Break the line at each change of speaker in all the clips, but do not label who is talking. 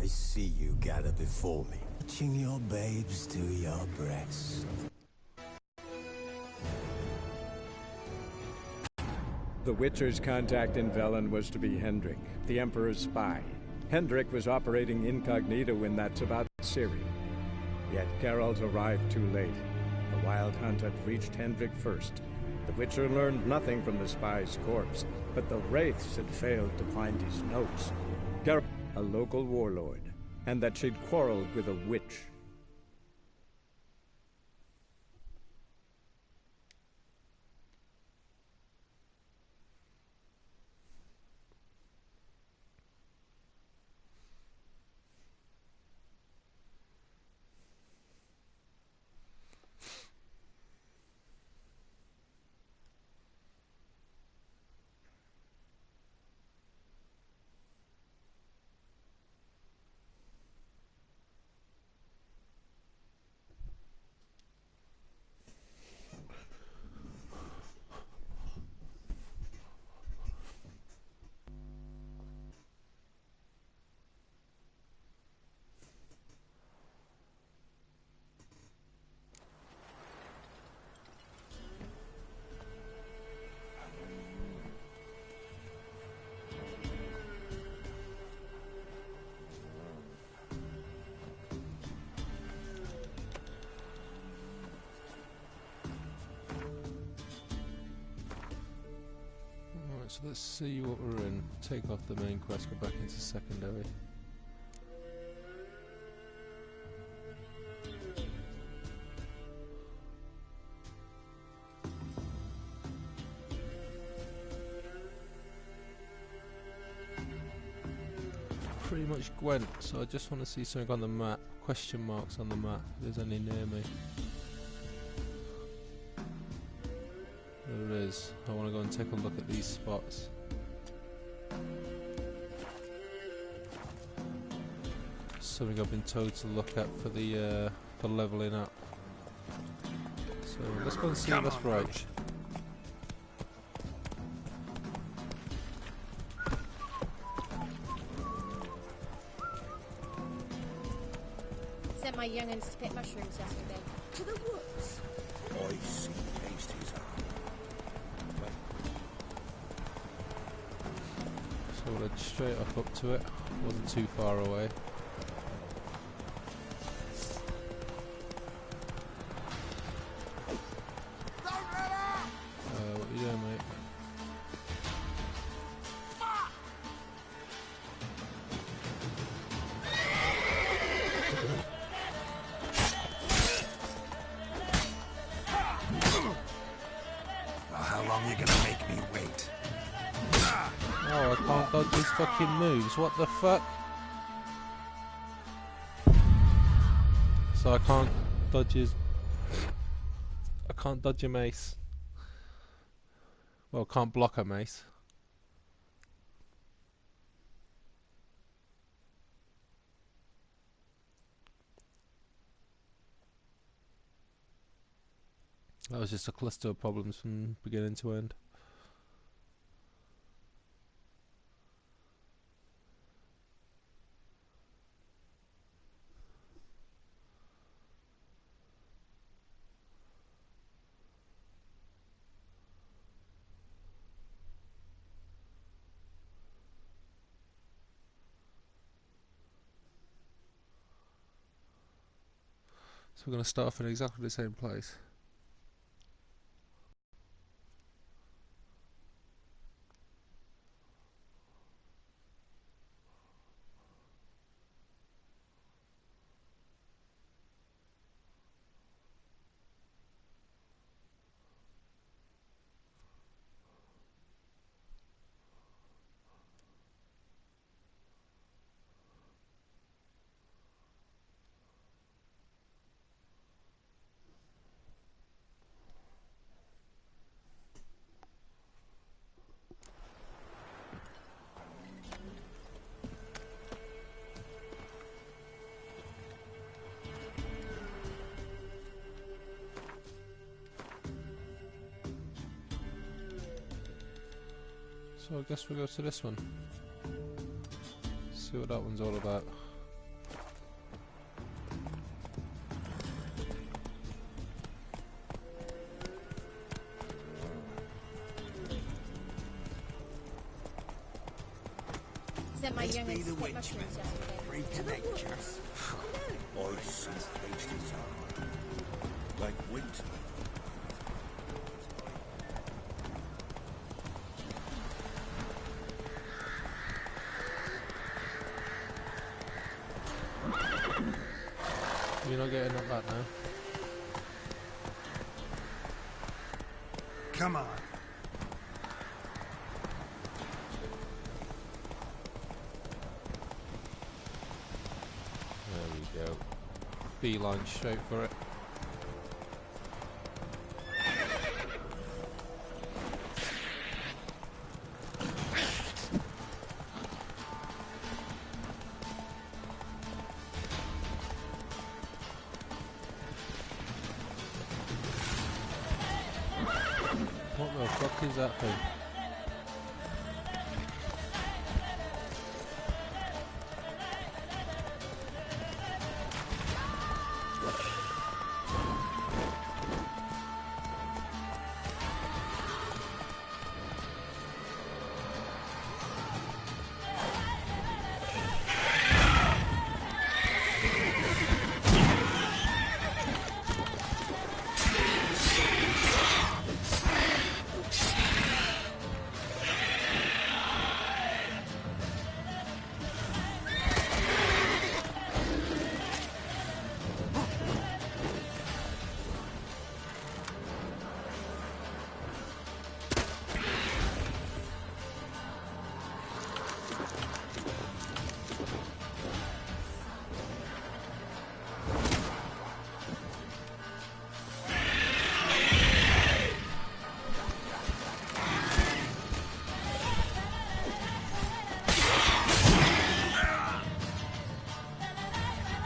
I see you gather before me, touching your babes to your breast.
The Witcher's contact in Velen was to be Hendrik, the Emperor's spy. Hendrik was operating incognito in that about Ciri. Yet Geralt arrived too late. The Wild Hunt had reached Hendrik first. The Witcher learned nothing from the spy's corpse, but the Wraiths had failed to find his notes. Geralt, a local warlord, and that she'd quarreled with a witch.
So let's see what we're in. Take off the main quest, go back into secondary. Pretty much Gwent, so I just want to see something on the map. Question marks on the map, if there's any near me. There is. I want to go and take a look at these spots. Something I've been told to look at for the leveling up. So let's go and see if that's right.
Sent my young'uns to pick mushrooms yesterday. To the woods.
I see. Taste his arm.
So we'll head straight up to it. Wasn't too far away. What are you doing, mate?
Well, how long are you gonna make me wait?
Oh, I can't dodge his fucking moves. What the fuck? So I can't dodge his... I can't dodge a mace. Well, can't block a mace. That was just a cluster of problems from beginning to end. So we're going to start off in exactly the same place. So I guess we'll go to this one. See what that one's all about.
sent my
Let's be
youngins
the
to pick
witch
mushrooms yesterday. To the
reconnect you.
woods.
Ice and pasties are like winter.
You're not getting up that now.
Come on.
There we go. Beeline straight for it. What the fuck is that thing?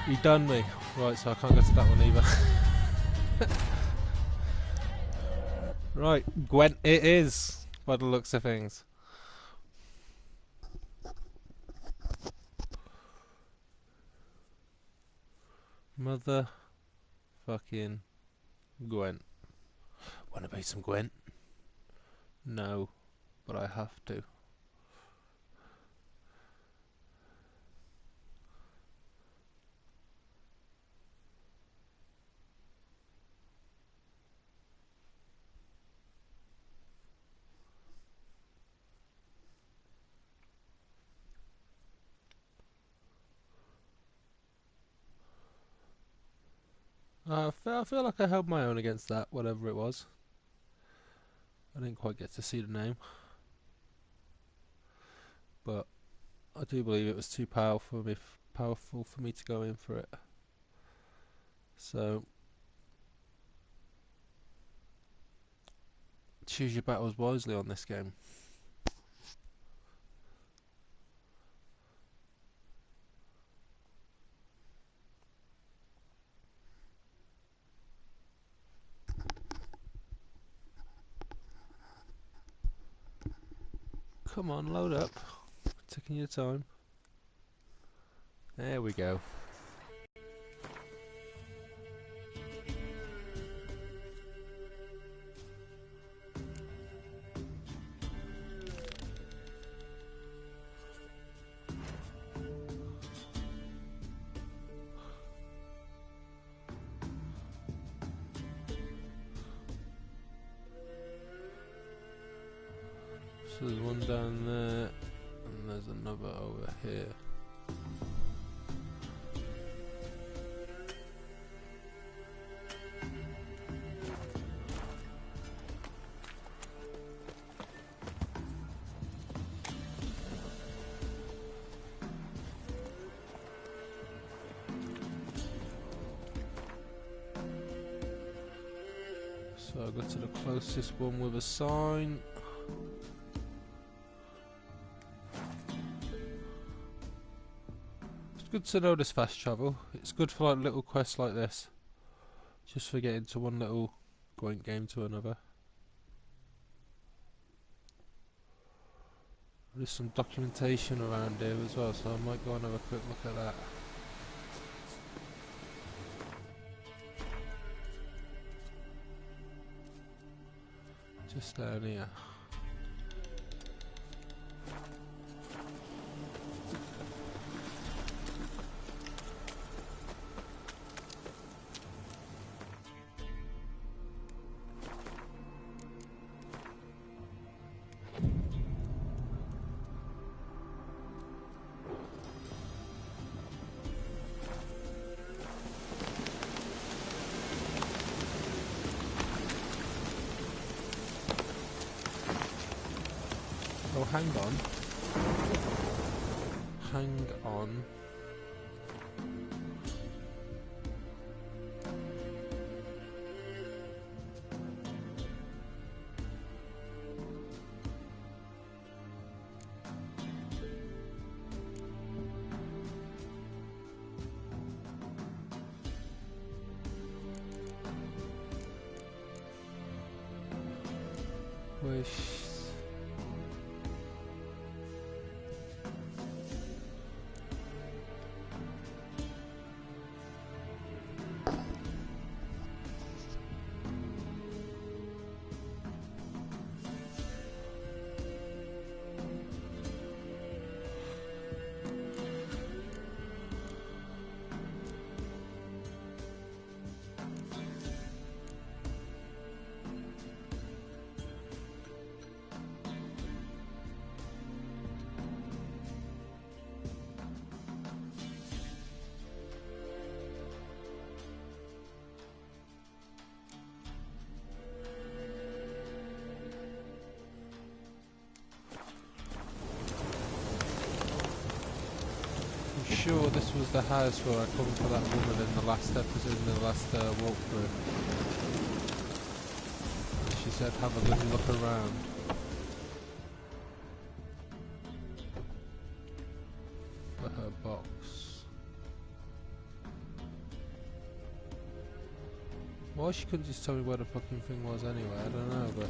You done me. Right, so I can't go to that one either. Right, Gwent it is, by the looks of things. Mother fucking Gwent. Wanna play some Gwent? No, but I have to. I feel like I held my own against that, whatever it was. I didn't quite get to see the name. But I do believe it was too powerful for me to go in for it. So choose your battles wisely on this game. Come on, load up. Taking your time. There we go. So there's one down there, and there's another over here. So I'll go to the closest one with a sign. It's good to know this fast travel. It's good for like little quests like this. Just for getting to one little Gwent game to another. There's some documentation around here as well, so I might go and have a quick look at that. Just down here. hang on. Hang on. Wish. Sure this was the house where I come for that woman in the last episode, in the last walkthrough. She said have a good look around. For her box. Why she couldn't just tell me where the fucking thing was anyway, I don't know, but...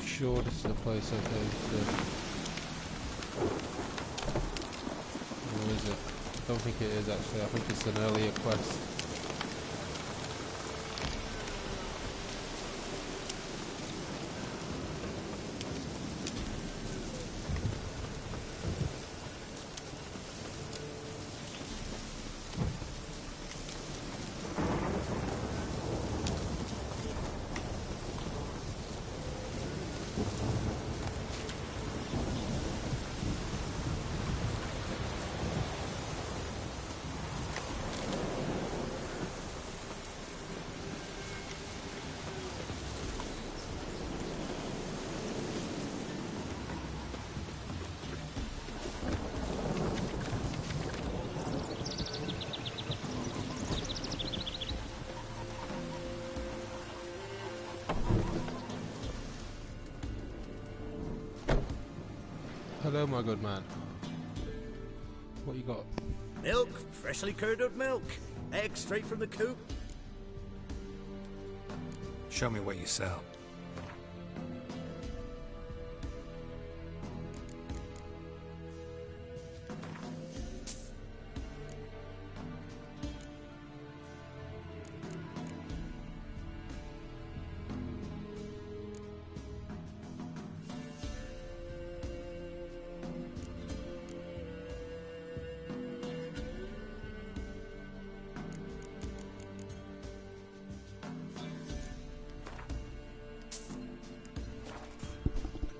Sure this is the place I go to. Or is it? I don't think it is actually, I think it's an earlier quest. Hello, my good man. What you got?
Milk, freshly curdled milk. Eggs straight from the coop.
Show me what you sell.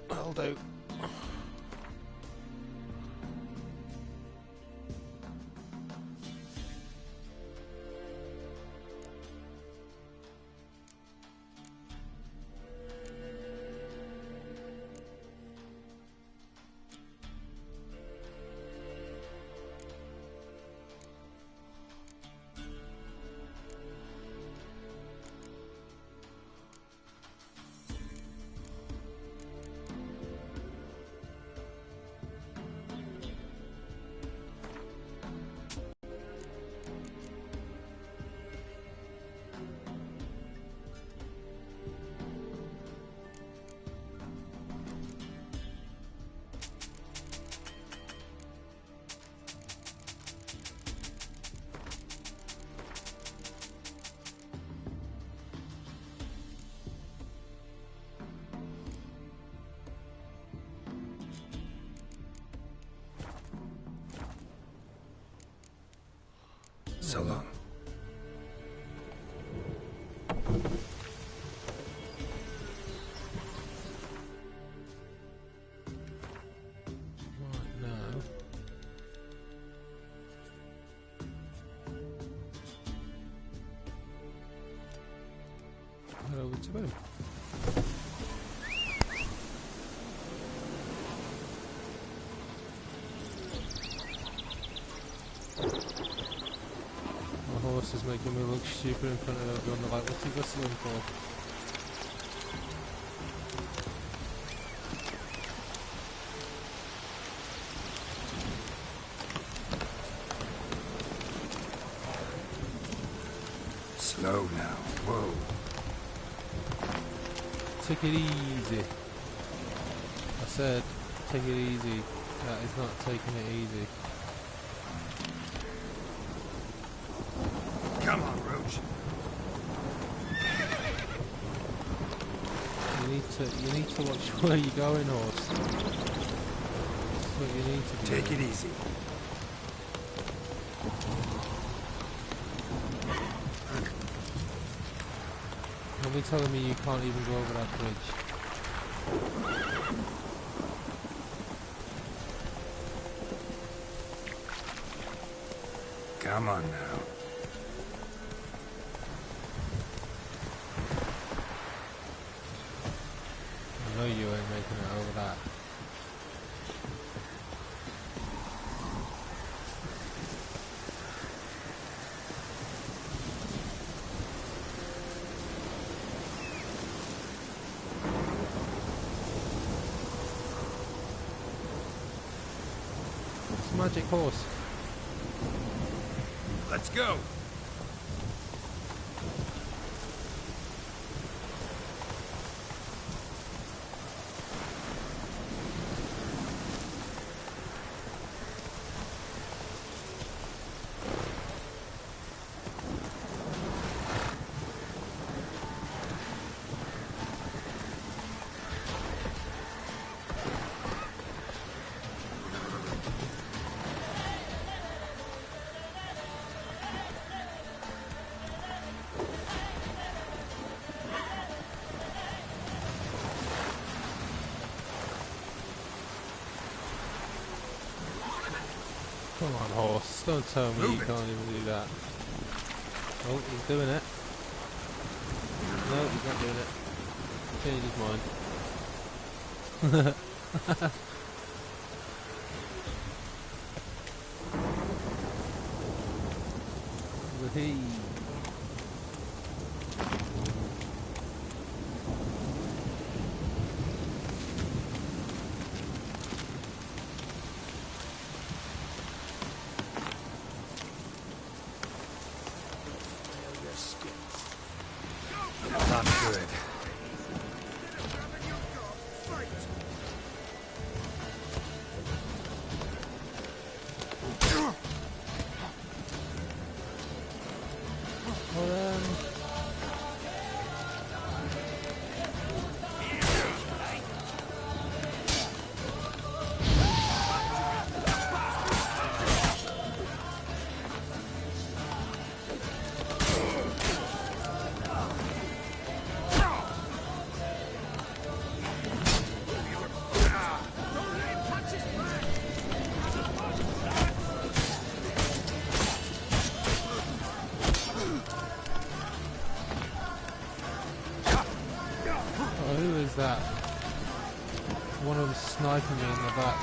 I'll do.
So long.
to him. My horse is making me look stupid in front of everyone. They're like, what's he whistling for?
Slow now. Whoa.
Take it easy. I said, take it easy. That is not taking it easy.
Come on, Roach.
You need to watch where you're going, horse. That's what you need to do.
Take it easy.
Don't be telling me you can't even go over that bridge.
Come on now.
I know you ain't making it over that. It's a magic horse.
Let's go.
Come on, horse. Don't tell me you can't even do that. Oh, he's doing it. No, he's not doing it. Changed his mind. Wahee.
Not good.
Well, who is that? One of them sniping me in the back.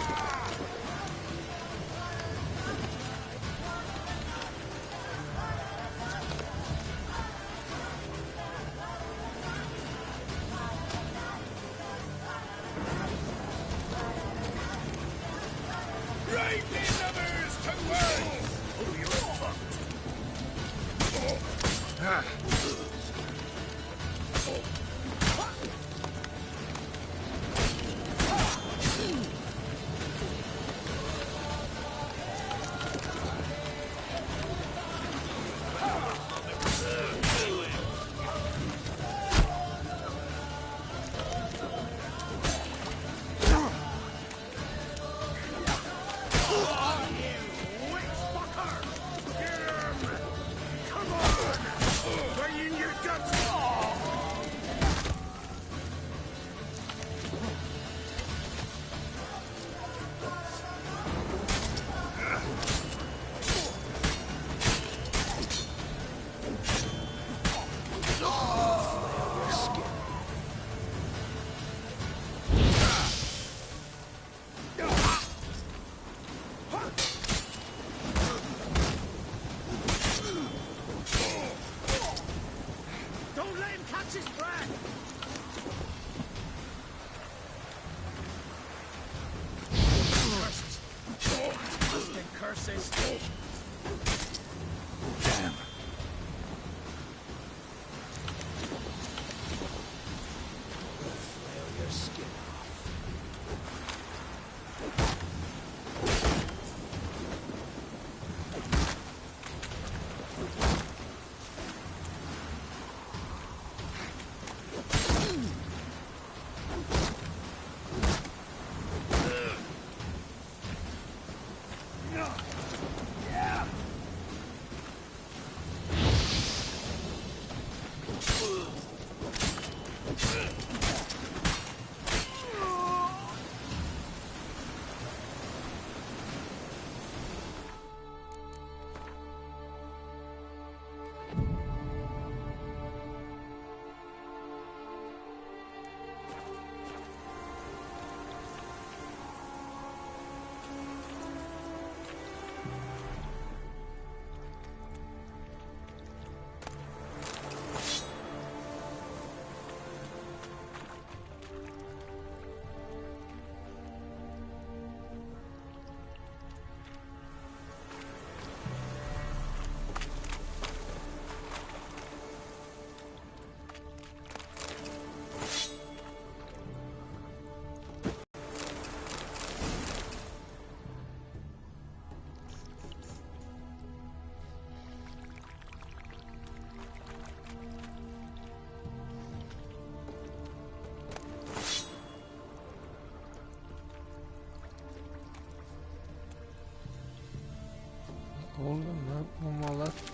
all of them? No, one more left.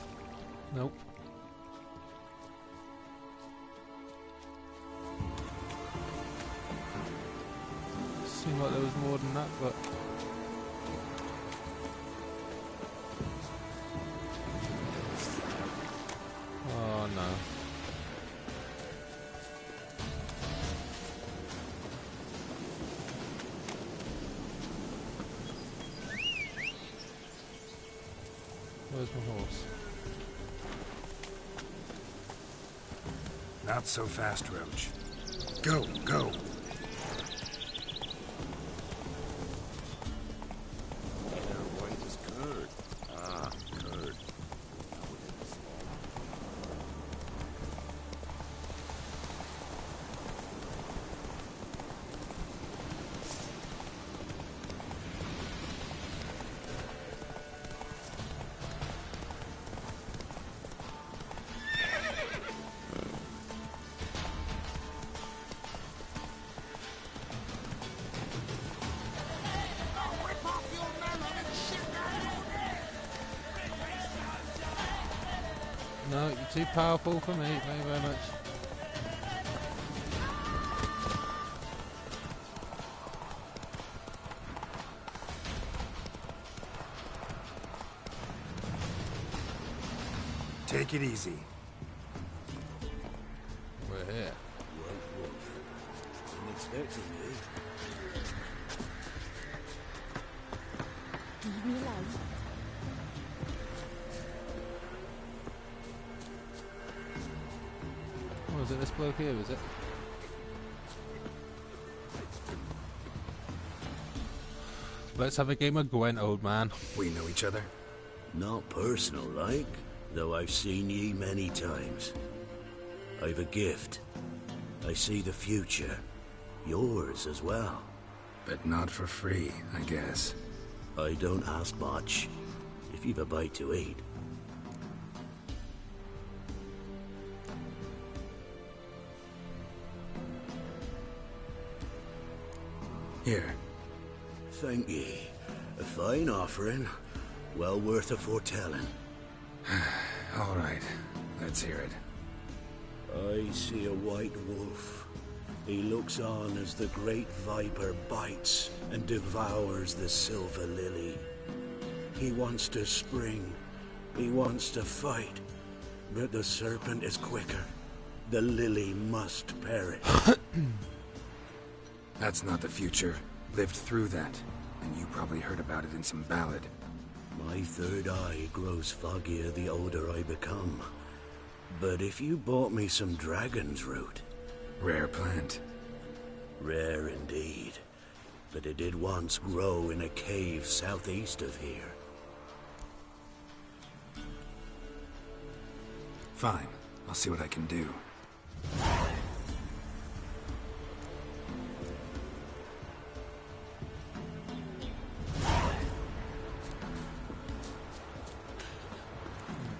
Nope. Seemed like there was more than that, but oh no. Where's my horse?
Not so fast, Roach. Go, go!
No, you're too powerful for me. Thank you very much.
Take it easy.
We're here.
I'm expecting you.
Leave me alone.
Oh, is it this bloke here, is it? Let's have a game of Gwent, old man.
We know each other?
Not personal, like, though I've seen ye many times. I've a gift. I see the future. Yours as well.
But not for free, I guess.
I don't ask much. If you've a bite to eat.
Here.
Thank ye. A fine offering. Well worth a foretelling.
All right. Let's hear it.
I see a white wolf. He looks on as the great viper bites and devours the silver lily. He wants to spring. He wants to fight. But the serpent is quicker. The lily must perish.
That's not the future. Lived through that. And you probably heard about it in some ballad.
My third eye grows foggier the older I become. But if you bought me some dragon's root...
Rare plant.
Rare indeed. But it did once grow in a cave southeast of here.
Fine. I'll see what I can do.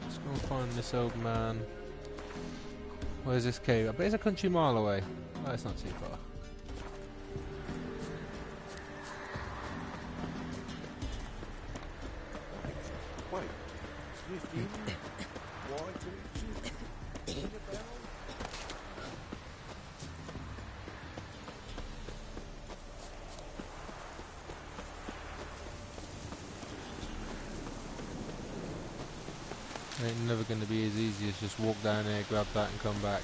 Let's go and find this old man. Where's this cave? I bet it's a country mile away. Oh, it's not too far.
Wait, if you why don't you about?
Ain't never going to be as easy as just walk down there, grab that and come back.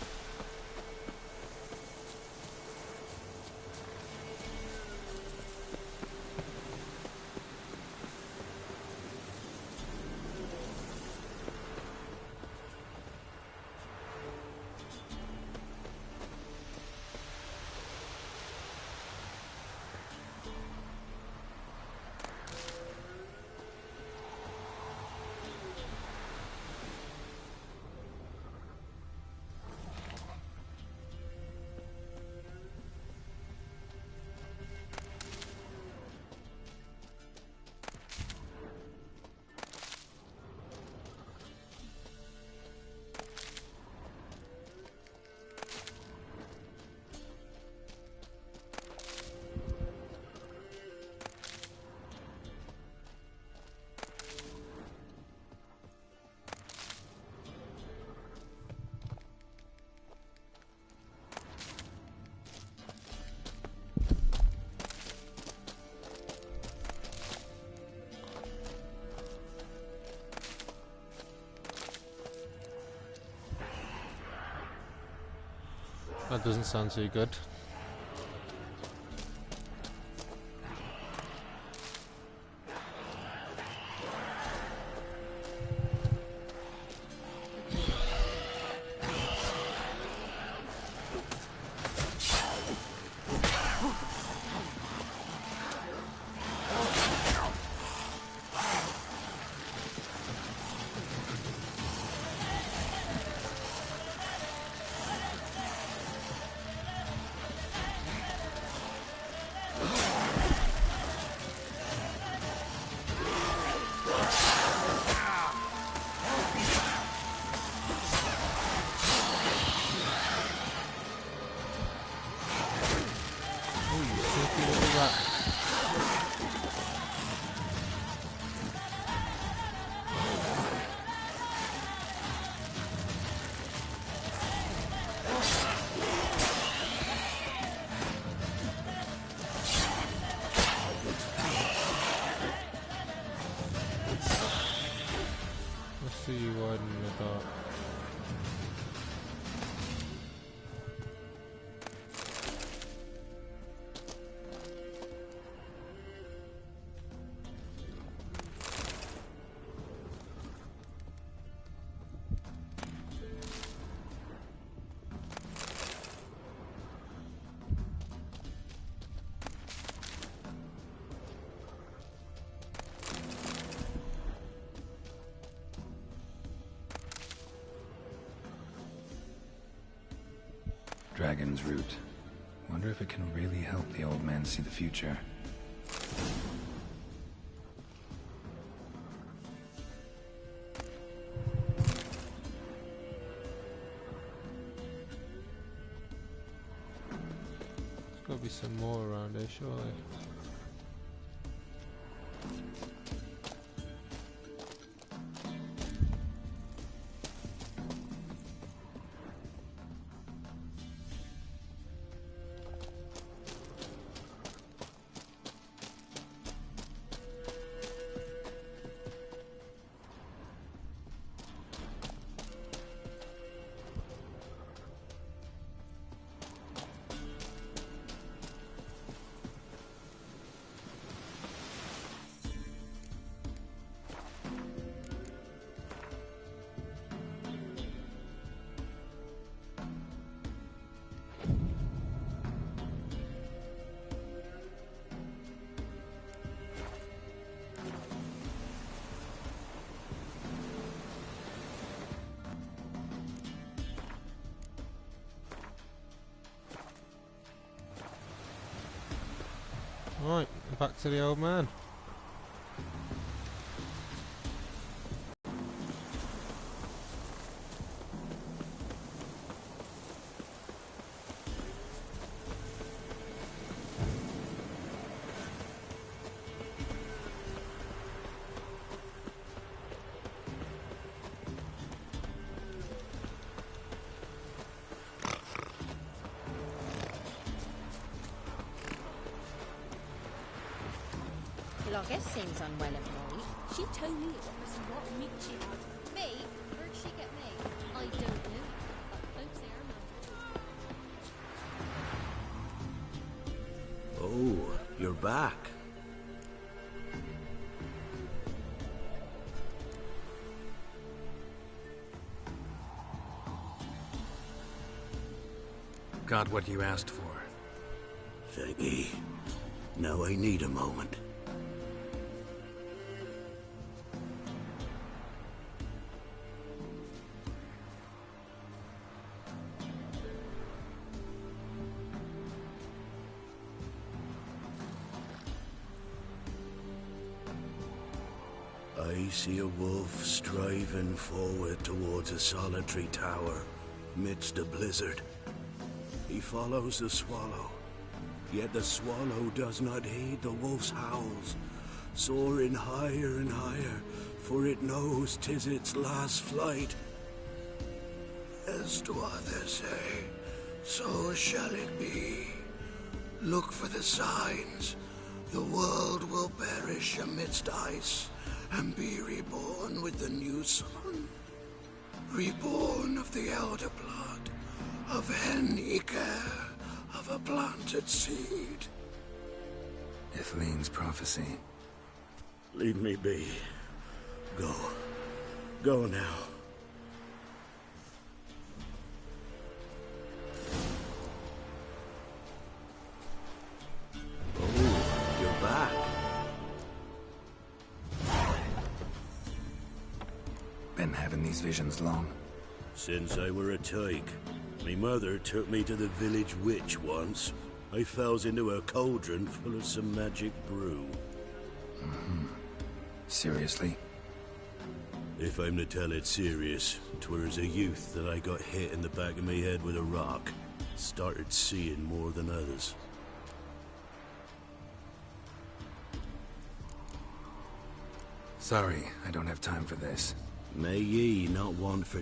That doesn't sound too good. See you widen in the dark.
Dragon's Root. Wonder if it can really help the old man see the future.
There's gotta be some more around here, surely. Right, back to the old man.
Logger seems unwell of late.
She told me it was what meat she had.
Me? Where'd she get me?
I don't know. But folks there, man.
Oh, you're back.
Got what you asked for.
Thank ye. Now I need a moment. I see a wolf striving forward towards a solitary tower, midst a blizzard. He follows the swallow, yet the swallow does not heed the wolf's howls, soaring higher and higher, for it knows 'tis its last flight. As do others say, so shall it be. Look for the signs. The world will perish amidst ice, and be reborn with the new sun. Reborn of the elder blood, of Henniker, of a planted seed.
Ithleen's prophecy.
Leave me be. Go. Go now. Oh, you're back.
Been having these visions long?
Since I were a tyke. Me mother took me to the village witch once. I fells into a cauldron full of some magic brew.
Seriously?
If I'm to tell it serious, 'twere as a youth that I got hit in the back of me head with a rock. Started seeing more than others.
Sorry, I don't have time for this.
May ye not want for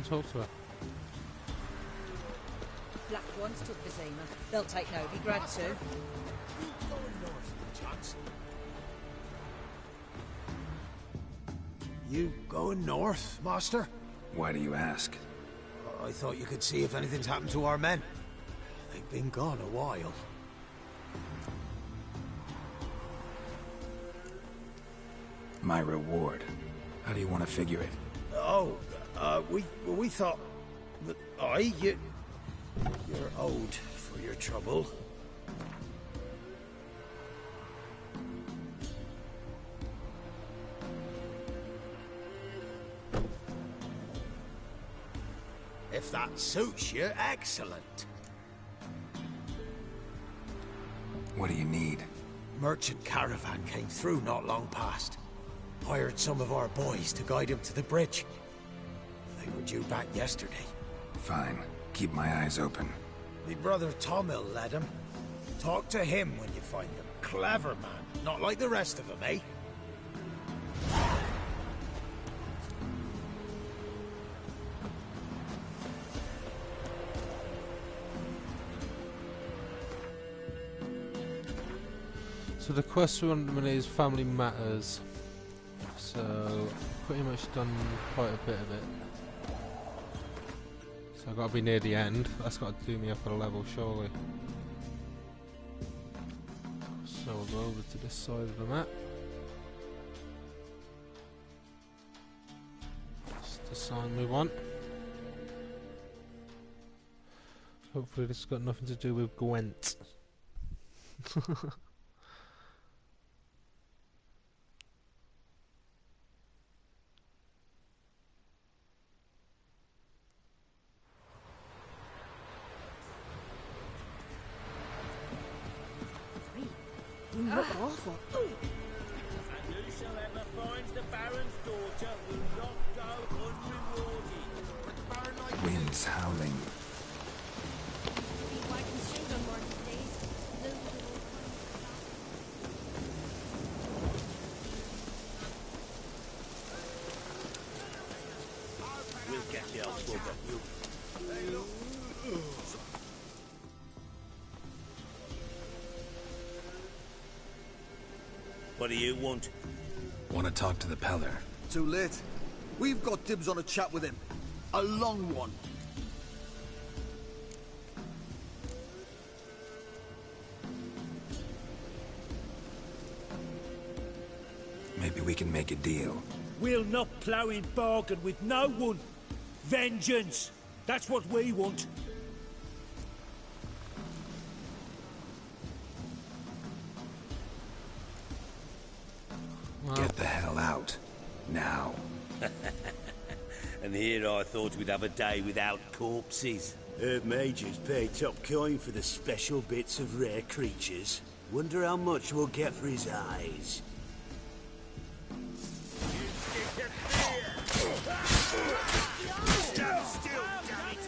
Talk to her.
Black ones took Vizima. They'll take Novigrad too.
You going north, Master?
Why do you ask?
I thought you could see if anything's happened to our men. They've been gone a while.
My reward. How do you want to figure it?
Oh, we thought that you're owed for your trouble. If that suits you, excellent.
What do you need?
Merchant caravan came through not long past. Hired some of our boys to guide him to the bridge. They were due back yesterday.
Fine. Keep my eyes open.
Me brother Tomil led him. Talk to him when you find him. Clever man, not like the rest of them, eh?
So the quest we want is Family Matters. So pretty much done quite a bit of it. So I've got to be near the end. That's got to do me up a level, surely. So we'll go over to this side of the map. That's the sign we want. Hopefully this has got nothing to do with Gwent.
You look awful.
And whosoever finds the Baron's daughter will not go unrewarded.
Wind's howling.
We'll get the old bugger. What do you want?
Want to talk to the Peller?
Too late. We've got dibs on a chat with him. A long one.
Maybe we can make a deal.
We'll not plough in bargain with no one. Vengeance! That's what we want.
Well,
Get the hell out. Now.
And here I thought we'd have a day without corpses. Herb Majors pay top coin for the special bits of rare creatures. Wonder how much we'll get for his eyes. Stand still, damn it!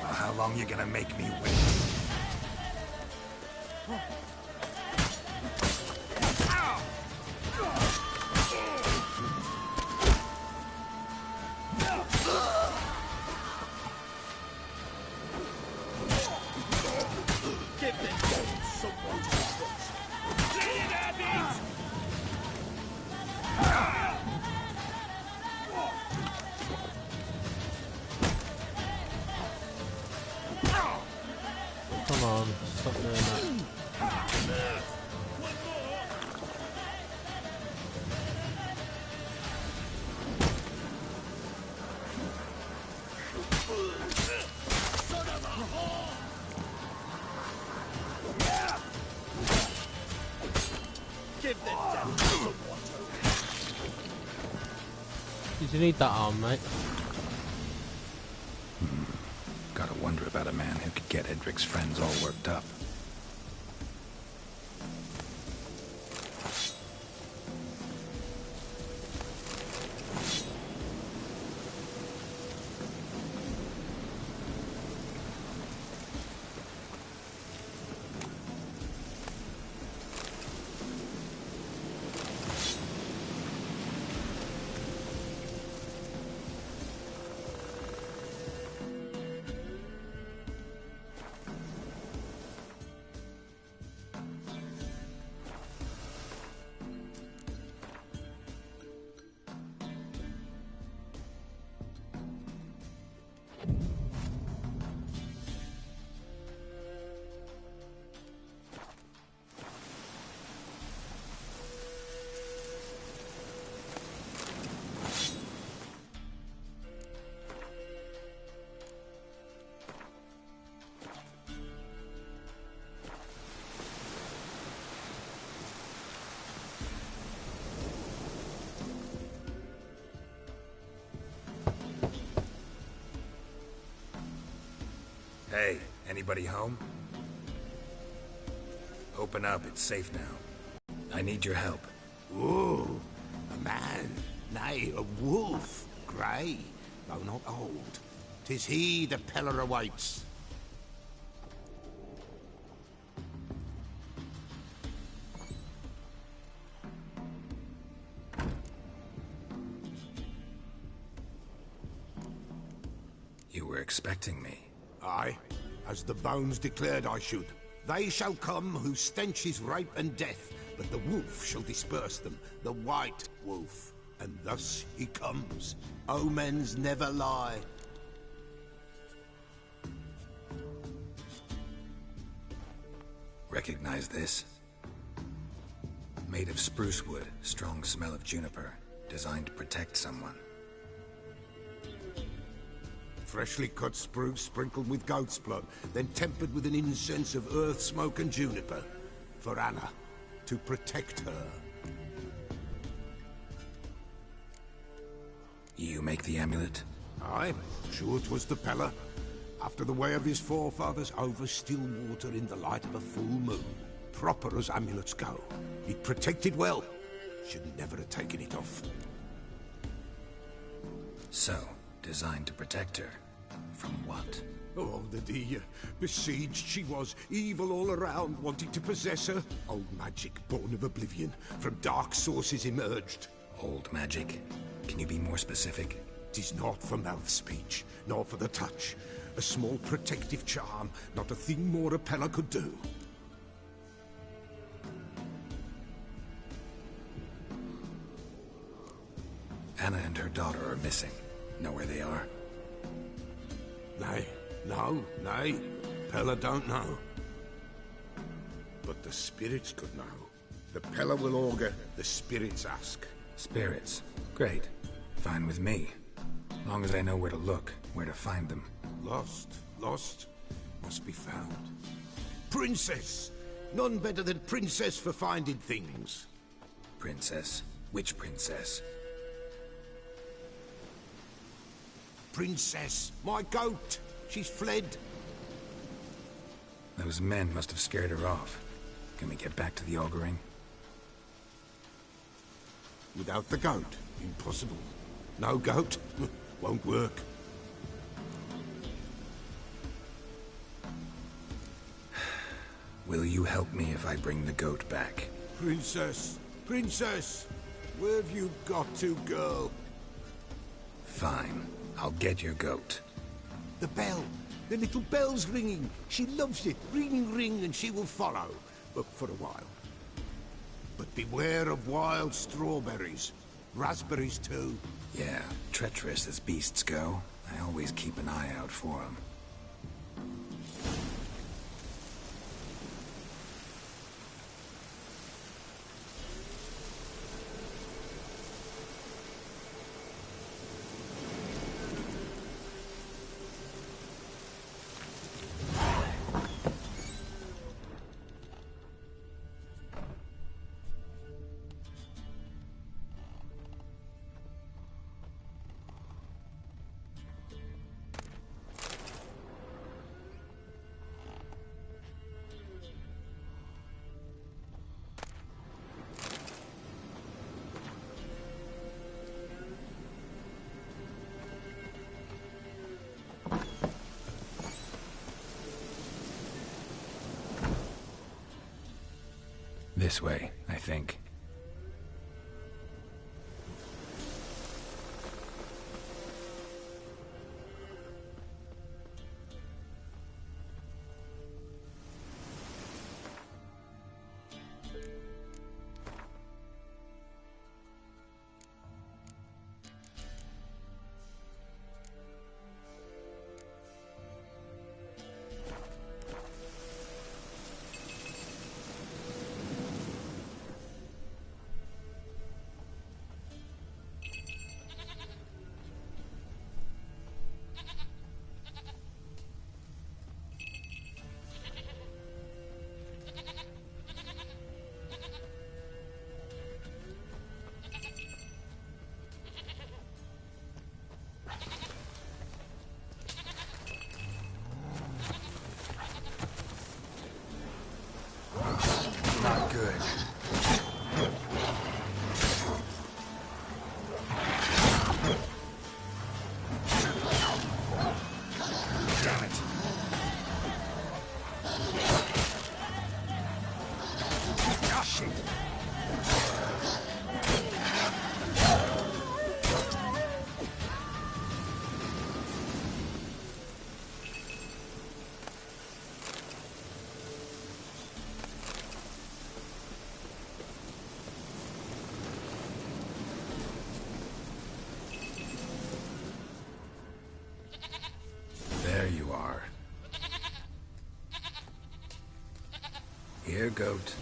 Well, how long you gonna make me wait?
come on, stop doing that. Did you need that arm, mate?
Gotta wonder about a man who could get Edric's friends all worked up. Hey, anybody home? Open up, it's safe now. I need your help.
Ooh, a man, nay, a wolf, grey, though not old. 'Tis he the Peller awaits.
You were expecting me.
Aye, as the bones declared I should. They shall come whose stench is rape and death, but the wolf shall disperse them, the white wolf. And thus he comes. Omens never lie.
Recognize this? Made of spruce wood, strong smell of juniper, designed to protect someone.
Freshly cut spruce sprinkled with goat's blood, then tempered with an incense of earth, smoke and juniper. For Anna, to protect her.
You make the amulet?
Aye, sure 'twas the Peller. After the way of his forefathers over still water in the light of a full moon. proper as amulets go. It protected well. Should never have taken it off.
So, designed to protect her. From what?
Oh, the besieged she was, evil all around, wanting to possess her. Old magic, born of oblivion, from dark sources emerged.
Old magic? Can you be more specific?
'Tis not for mouth speech, nor for the touch. A small protective charm, not a thing more Apella could do.
Anna and her daughter are missing. Know where they are?
Nay, nay. Pella don't know. But the spirits could know. The Pella will augur, the spirits ask.
Spirits? Great. Fine with me. Long as I know where to look, where to find them.
Lost, must be found. Princess! None better than Princess for finding things.
Princess? Which princess?
Princess, my goat! She's fled.
Those men must have scared her off. Can we get back to the auguring?
Without the goat, impossible. No goat, won't work.
Will you help me if I bring the goat back?
Princess, where have you got to, girl?
Fine. I'll get your goat.
The bell. The little bell's ringing. She loves it. Ring, ring, and she will follow. But for a while. But beware of wild strawberries. Raspberries, too.
Yeah, treacherous as beasts go. I always keep an eye out for them. This way, I think. Not good. Damn it. Ah, shit. There you are. Here, goat.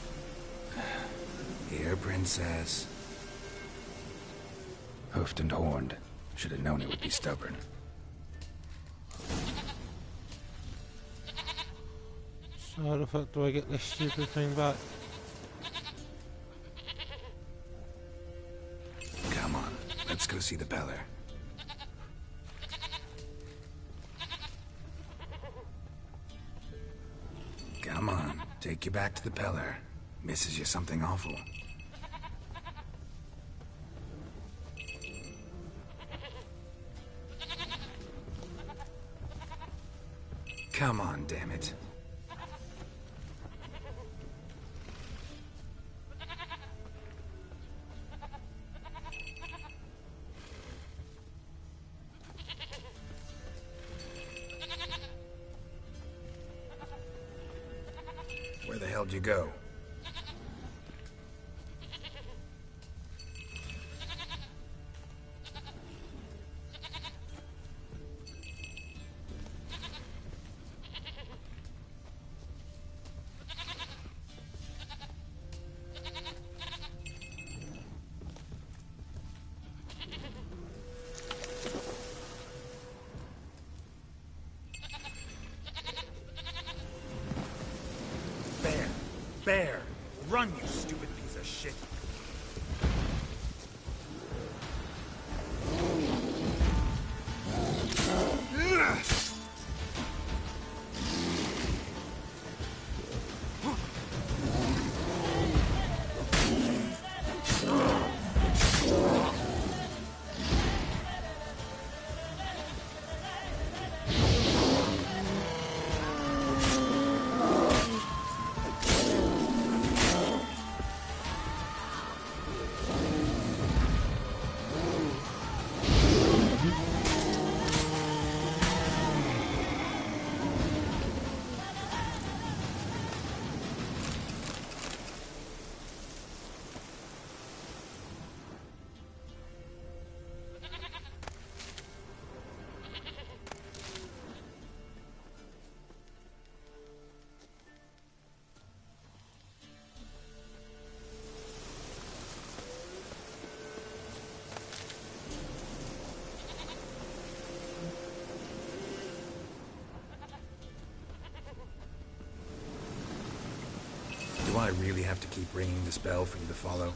Here, princess. Hoofed and horned. Should have known it would be stubborn.
So how the fuck do I get this stupid thing back?
Come on, let's go see the Peller. Come on, take you back to the Peller. Misses you something awful. Come on, damn it. Where the hell'd you go?
Bear! Run, you stupid piece of shit!
Do I really have to keep ringing this bell for you to follow?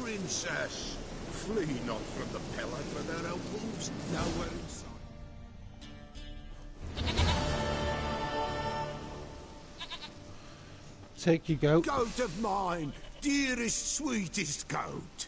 Princess, flee not from the pillar, for there are wolves nowhere in sight.
Take your goat.
Goat of mine, dearest, sweetest goat.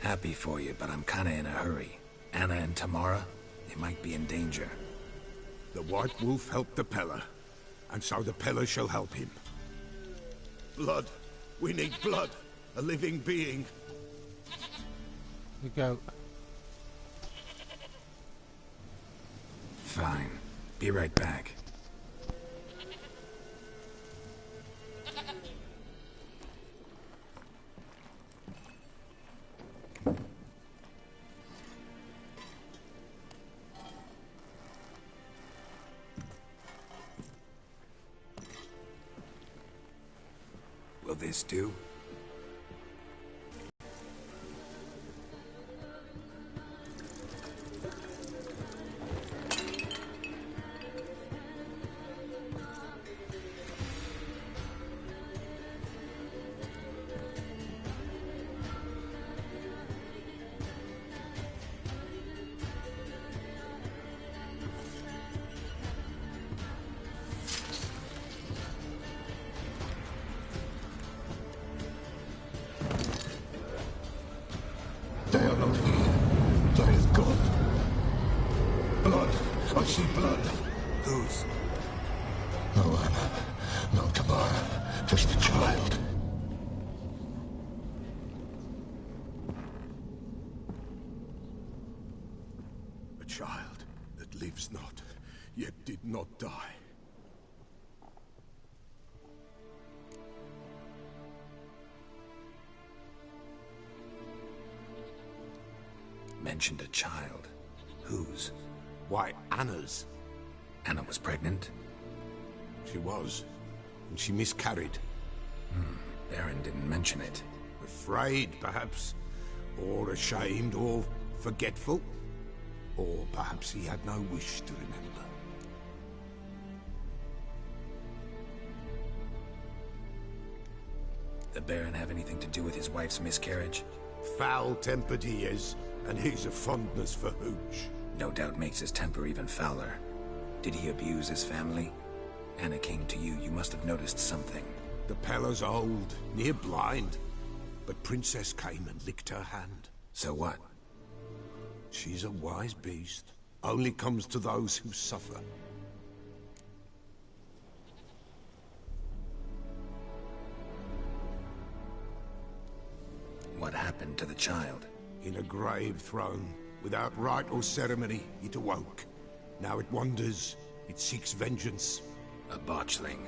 Happy for you, but I'm kinda in a hurry. Anna and Tamara, they might be in danger.
The White Wolf helped the Peller, and so the Peller shall help him. Blood. We need blood. A living being.
The goat.
Fine. Be right back. Will this do?
They are not here. They is gone. Blood. I see blood. Whose? No Anna. No Tamara. Just a child. A child that lives not, yet did not die.
Mentioned a child. Whose?
Why, Anna's.
Anna was pregnant?
She was. And she miscarried.
Baron didn't mention it.
Afraid, perhaps. Or ashamed, or forgetful. Or perhaps he had no wish to remember.
The Baron have anything to do with his wife's miscarriage?
Foul-tempered he is, and he's a fondness for hooch.
No doubt makes his temper even fouler. Did he abuse his family? Anna came to you. You must have noticed something.
The Peller's old, near blind. But Princess came and licked her hand.
So what?
She's a wise beast. Only comes to those who suffer.
What happened to the child?
In a grave thrown. Without rite or ceremony, it awoke. Now it wanders. It seeks vengeance.
A botchling.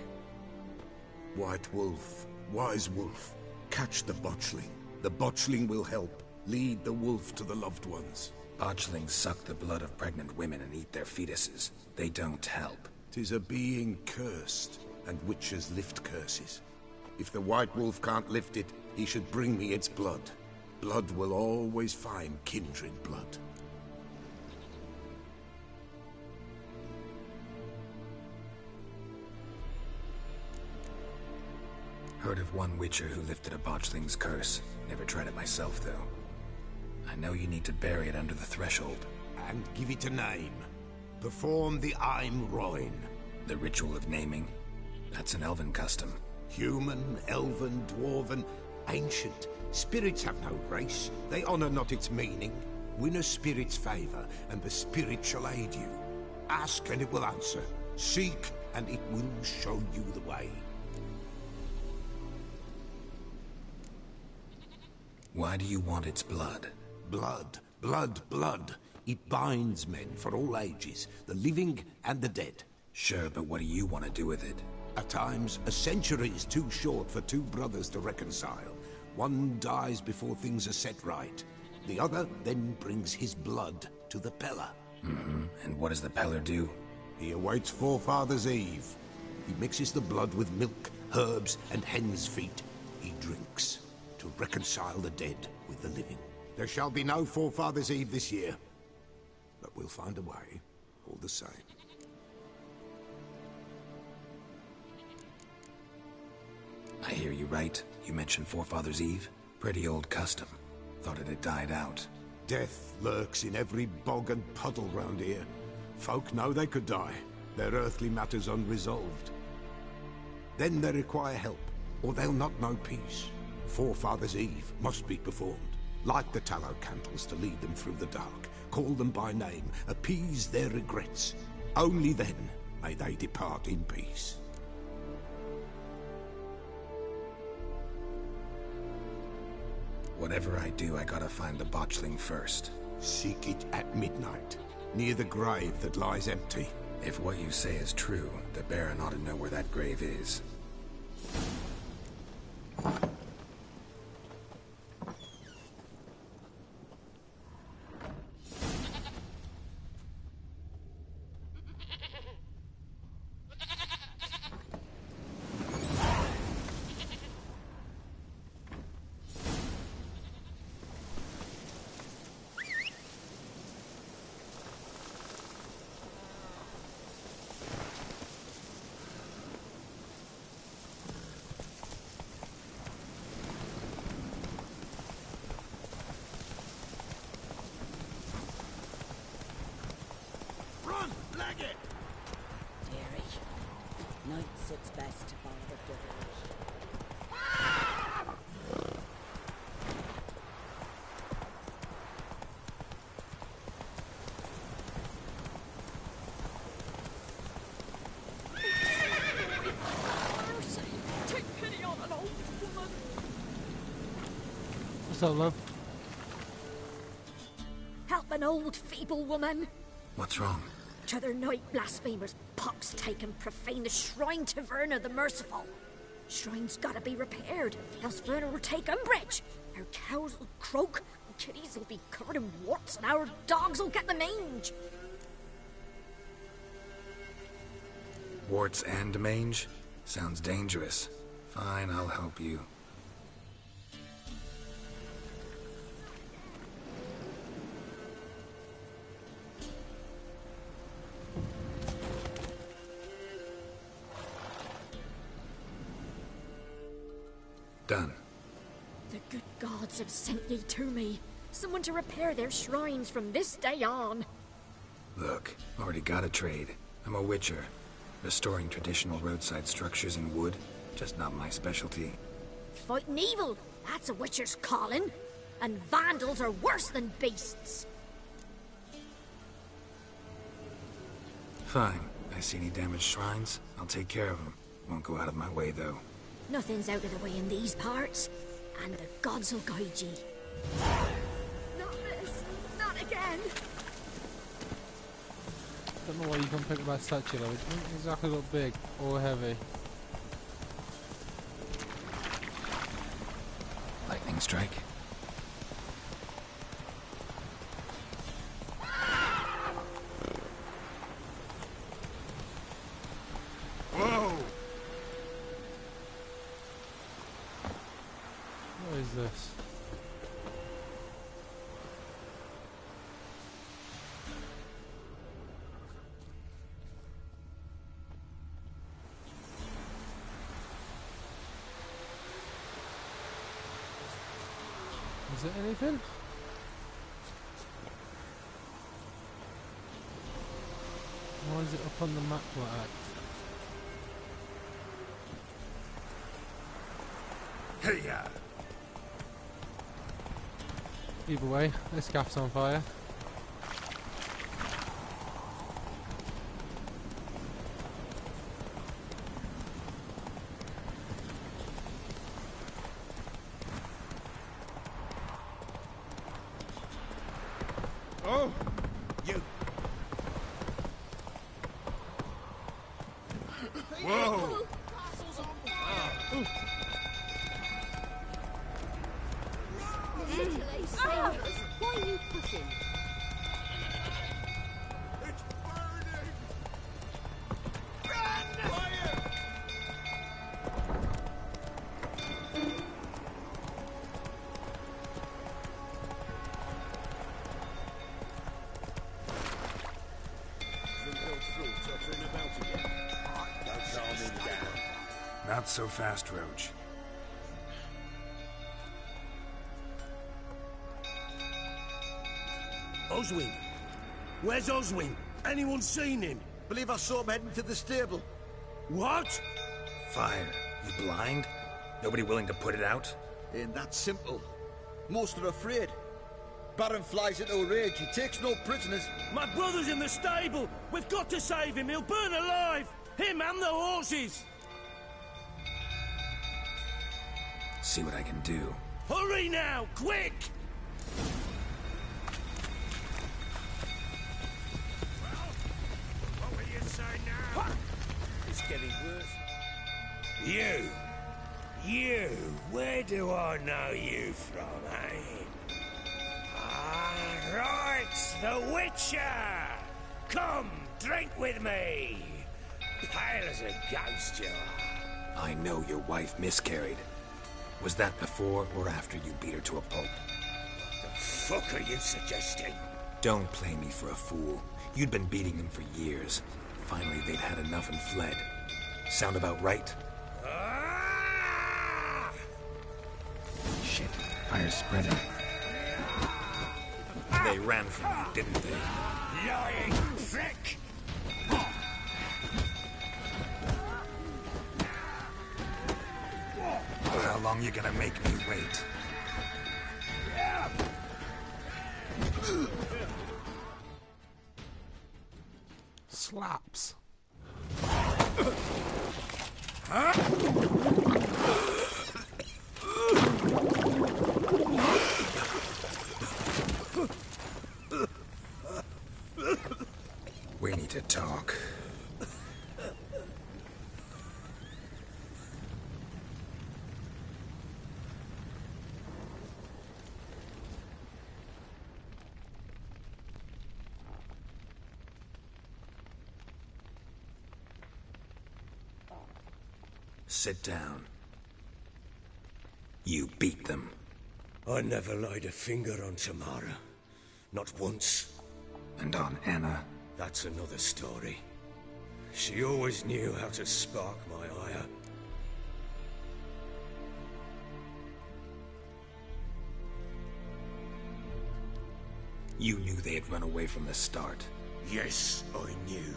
White Wolf. Wise Wolf. Catch the botchling. The botchling will help. Lead the wolf to the loved ones.
Botchlings suck the blood of pregnant women and eat their fetuses. They don't help.
'Tis a being cursed, and witches lift curses. If the White Wolf can't lift it, he should bring me its blood. Blood will always find kindred blood.
Heard of one witcher who lifted a botchling's curse. Never tried it myself, though. I know you need to bury it under the threshold.
And give it a name. Perform the Aim Roin.
The ritual of naming? That's an elven custom.
Human, elven, dwarven, ancient. Spirits have no race. They honor not its meaning. Win a spirit's favor, and the spirit shall aid you. Ask, and it will answer. Seek, and it will show you the way.
Why do you want its blood?
Blood, blood, blood. It binds men for all ages, the living and the dead.
Sure, but what do you want to do with it?
At times, a century is too short for two brothers to reconcile. One dies before things are set right. The other then brings his blood to the Peller.
And what does the Peller do?
He awaits Forefather's Eve. He mixes the blood with milk, herbs, and hen's feet. He drinks to reconcile the dead with the living. There shall be no Forefather's Eve this year. But we'll find a way, all the same.
I hear you right. You mentioned Forefathers' Eve? Pretty old custom. Thought it had died out.
Death lurks in every bog and puddle round here. Folk know they could die, their earthly matters unresolved. Then they require help, or they'll not know peace. Forefathers' Eve must be performed. Light the tallow candles to lead them through the dark. Call them by name, appease their regrets. Only then may they depart in peace.
Whatever I do, I gotta find the botchling first.
Seek it at midnight, near the grave that lies empty.
If what you say is true, the Baron ought to know where that grave is.
It's best to follow the doors.
Take pity on an old woman.
What's up, love?
Help an old feeble woman.
What's wrong?
T'other night blasphemers pox take and profane the shrine to Verna the Merciful. Shrine's gotta be repaired, else Verna will take umbrage. Our cows will croak, and kitties will be covered in warts, and our dogs will get the mange.
Warts and mange? Sounds dangerous. Fine, I'll help you. Done.
The good gods have sent ye to me. Someone to repair their shrines from this day on.
Look, already got a trade. I'm a witcher. Restoring traditional roadside structures in wood, just not my specialty.
Fighting evil, that's a witcher's calling. And vandals are worse than beasts.
Fine. I see any damaged shrines, I'll take care of them. Won't go out of my way, though.
Nothing's out of the way in these parts, and the gods will guide ye. Not this! Not again!
Don't know why you can pick up that statue though. It doesn't exactly look big or heavy.
Lightning strike.
Whoa!
What is this? Is it anything? Why is it up on the map like that?
Hey, yeah.
Either way, this gaff's on fire.
Oh, you. Whoa.
Why are you pushing?
It's burning. Run! Fire!
Not so fast, Roach.
Oswin? Where's Oswin? Anyone seen him?
Believe I saw him heading to the stable.
What?
Fire. You blind? Nobody willing to put it out?
Ain't that simple. Most are afraid. Baron flies into a rage. He takes no prisoners.
My brother's in the stable. We've got to save him. He'll burn alive. Him and the horses.
See what I can do.
Hurry now, quick! What will you say now? It's getting worse. You, where do I know you from, eh? Ah, right, the Witcher! Come, drink with me! Pale as a ghost you are.
I know your wife miscarried. Was that before or after you beat her to a pulp?
What the fuck are you suggesting?
Don't play me for a fool. You'd been beating them for years. Finally, they'd had enough and fled. Sound about right?
Ah!
Shit, fire's spreading. They ran from you, didn't they?
Lying prick!
How long you gonna make me wait?
Slaps.
We need to talk. Sit down. You beat them.
I never laid a finger on Tamara. Not once.
And on Anna?
That's another story. She always knew how to spark my ire.
You knew they had run away from the start.
Yes, I knew.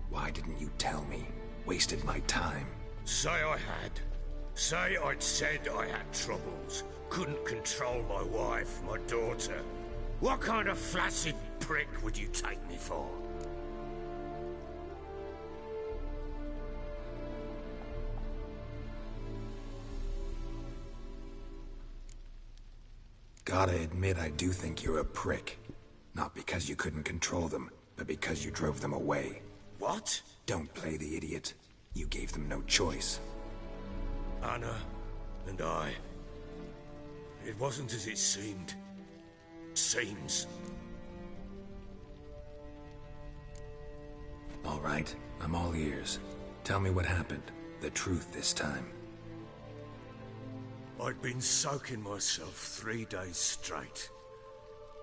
Why didn't you tell me? Wasted my time.
Say I had. Say I'd said I had troubles. Couldn't control my wife, my daughter. What kind of flaccid prick would you take me for?
Gotta admit, I do think you're a prick. Not because you couldn't control them, but because you drove them away.
What?
Don't play the idiot. You gave them no choice.
Anna and I. It wasn't as it seemed. Seems.
All right, I'm all ears. Tell me what happened. The truth this time.
I'd been soaking myself 3 days straight.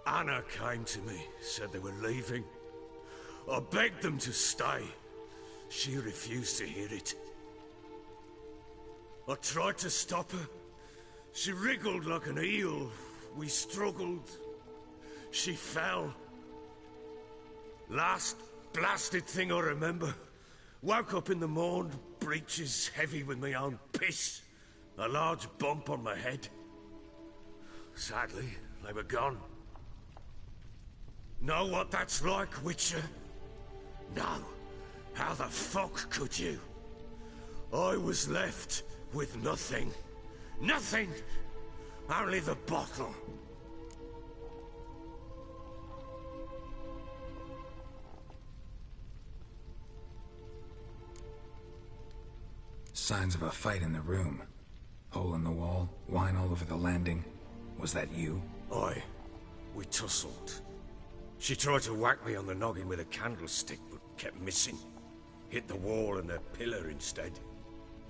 Anna came to me, said they were leaving. I begged them to stay. She refused to hear it. I tried to stop her. She wriggled like an eel. We struggled. She fell. Last blasted thing I remember. Woke up in the morn, breeches heavy with my own piss. A large bump on my head. Sadly, they were gone. Know what that's like, Witcher? No. How the fuck could you? I was left with nothing. Nothing! Only the bottle.
Signs of a fight in the room. Hole in the wall, wine all over the landing. Was that you?
Aye. We tussled. She tried to whack me on the noggin with a candlestick, but kept missing. Hit the wall and a pillar instead.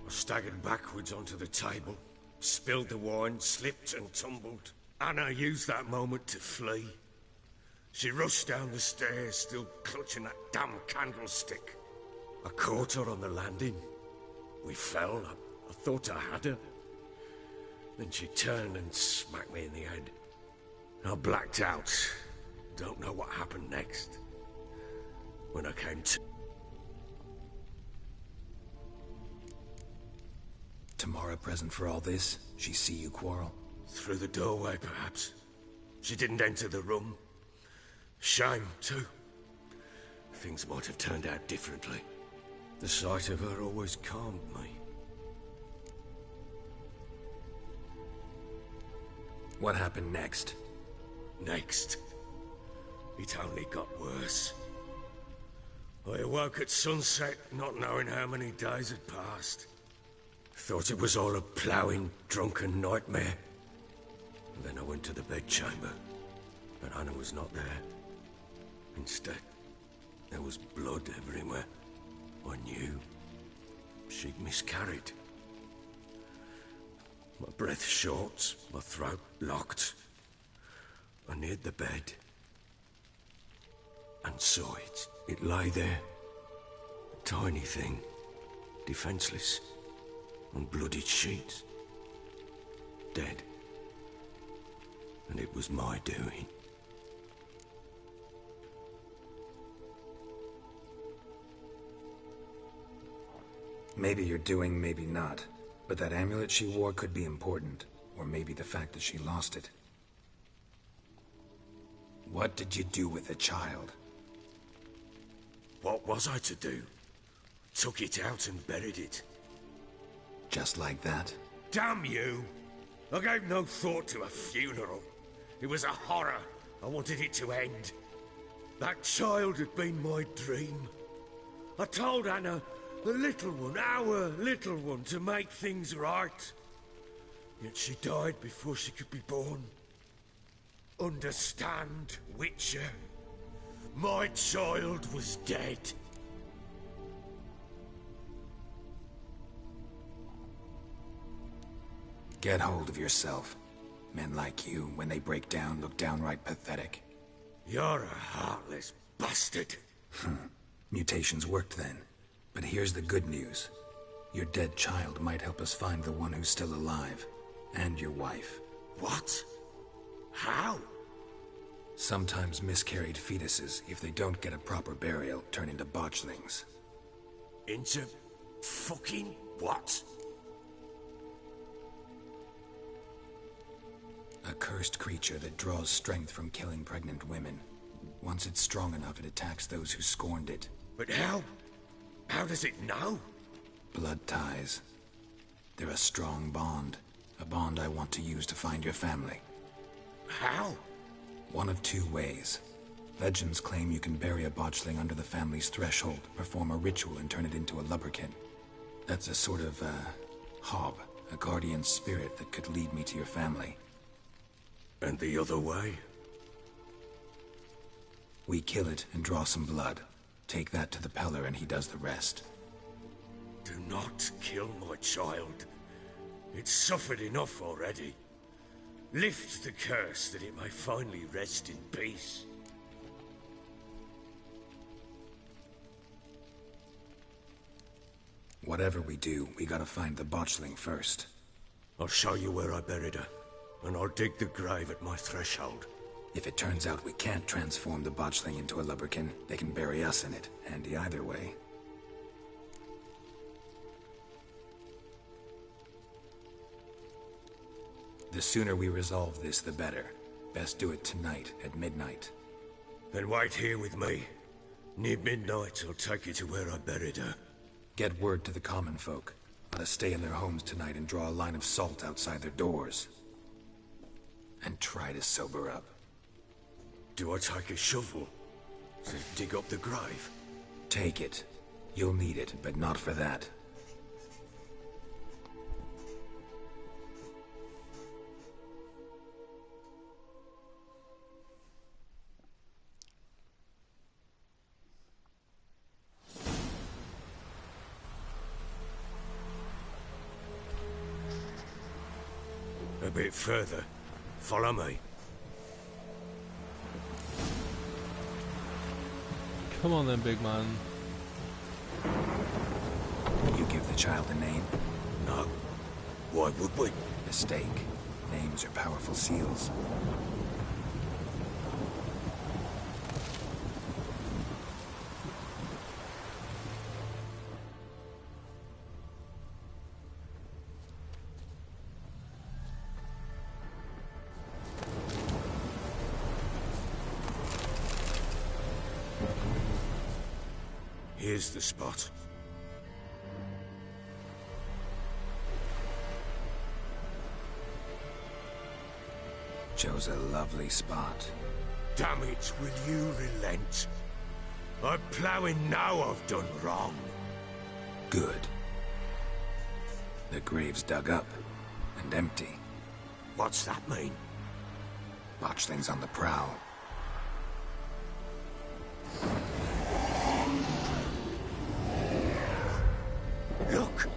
I staggered backwards onto the table, spilled the wine, slipped and tumbled. Anna used that moment to flee. She rushed down the stairs, still clutching that damn candlestick. I caught her on the landing. We fell. I thought I had her. Then she turned and smacked me in the head. I blacked out.
don't know what happened next. When I came to...
Tamara present for all this? She see you quarrel?
Through the doorway, perhaps. She didn't enter the room. Shame, too. Things might have turned out differently. The sight of her always calmed me.
What happened next?
Next? It only got worse. I awoke at sunset, not knowing how many days had passed. Thought it was all a ploughing, drunken nightmare. And then I went to the bedchamber, but Anna was not there. Instead, there was blood everywhere. I knew she'd miscarried. My breath short, my throat locked. I neared the bed and saw it. It lay there, a tiny thing, defenseless, on bloodied sheets, dead. And it was my doing.
Maybe you're doing, maybe not. But that amulet she wore could be important. Or maybe the fact that she lost it. What did you do with the child?
What was I to do? Took it out and buried it.
Just like that?
Damn you! I gave no thought to a funeral. It was a horror. I wanted it to end. That child had been my dream. I told Anna, the little one, our little one, to make things right. Yet she died before she could be born. Understand, Witcher? My child was dead.
Get hold of yourself. Men like you, when they break down, look downright pathetic.
You're a heartless bastard.
Mutations worked then. But here's the good news. Your dead child might help us find the one who's still alive. And your wife.
What? How?
Sometimes miscarried fetuses, if they don't get a proper burial, turn into botchlings.
Into... fucking what?
A cursed creature that draws strength from killing pregnant women. Once it's strong enough, it attacks those who scorned it.
But how? How does it know?
Blood ties. They're a strong bond. A bond I want to use to find your family.
How?
One of two ways. Legends claim you can bury a botchling under the family's threshold, perform a ritual and turn it into a lubberkin. That's a sort of, hob, a guardian spirit that could lead me to your family.
And the other way?
We kill it and draw some blood. Take that to the Peller and he does the rest.
Do not kill my child. It's suffered enough already. Lift the curse that it may finally rest in peace.
Whatever we do, we gotta find the botchling first.
I'll show you where I buried her, and I'll dig the grave at my threshold.
If it turns out we can't transform the botchling into a lubberkin, they can bury us in it. Handy either way. The sooner we resolve this, the better. Best do it tonight, at midnight.
Then wait here with me. Near midnight, I'll take you to where I buried her.
Get word to the common folk. Let us stay in their homes tonight and draw a line of salt outside their doors. And try to sober up.
Do I take a shovel to dig up the grave?
Take it. You'll need it, but not for that.
A bit further. Follow me.
Come on then, big man.
You give the child a name?
No. Why would we?
Mistake. Names are powerful seals.
Here's the spot.
Chose a lovely spot.
Damn it, will you relent? I'm ploughing now I've done wrong.
Good. The grave's dug up and empty.
What's that mean?
Botchling's on the prowl.
Look!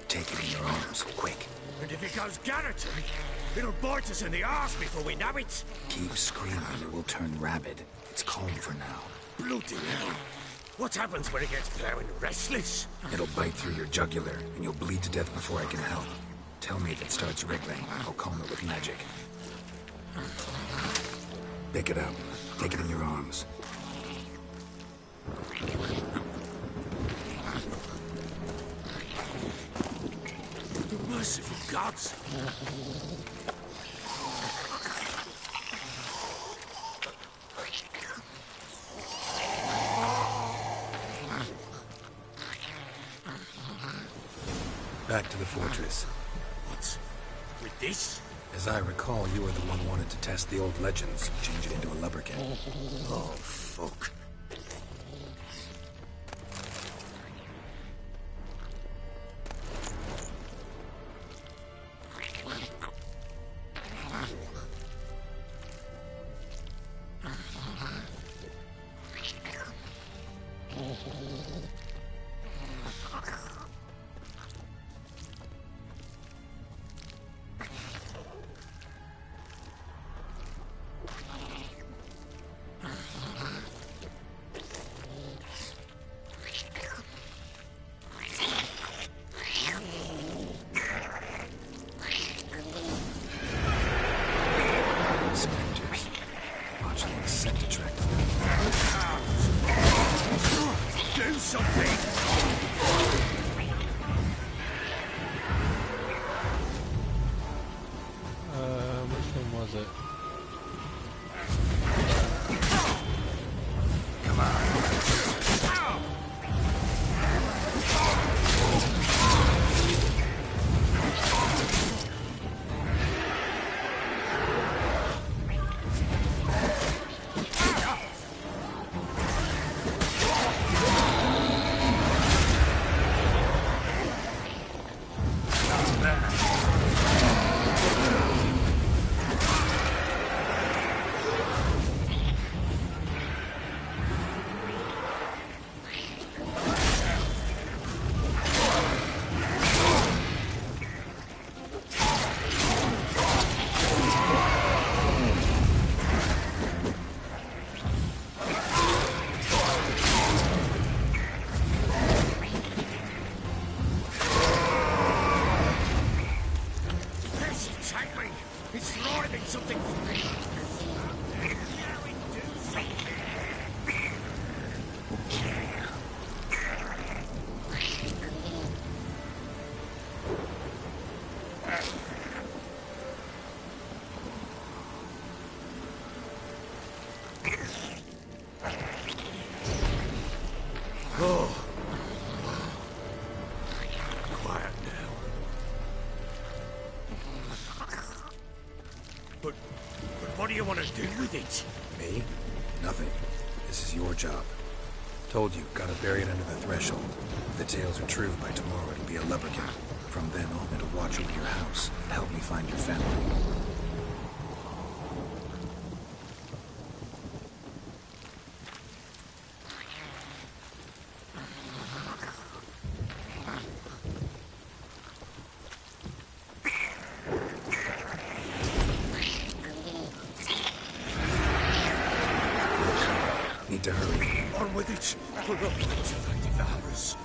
Take it in your arms, quick.
And if it goes Garrity, it'll bite us in the arse before we know it.
Keep screaming, it will turn rabid. It's calm for now.
Bloody hell. What happens when it gets ploughing restless?
It'll bite through your jugular, and you'll bleed to death before I can help. Tell me if it starts wriggling. I'll calm it with magic. Pick it up. Take it in your arms.
Merciful gods!
Back to the fortress.
What? With this?
As I recall, you were the one wanted to test the old legends, change it into a lubberkin.
Oh, fuck. Do something!
Which one was it?
Come on! It's driving something for me. Now we do something. Oh. Quiet now. But what do you want to do with it?
Me? Nothing. This is your job. Told you, gotta bury it under the threshold. If the tales are true, by tomorrow it'll be a lubberkin. From then on, it'll watch over your house and help me find your family. Need to hurry.
On with it. We're up to the devourers.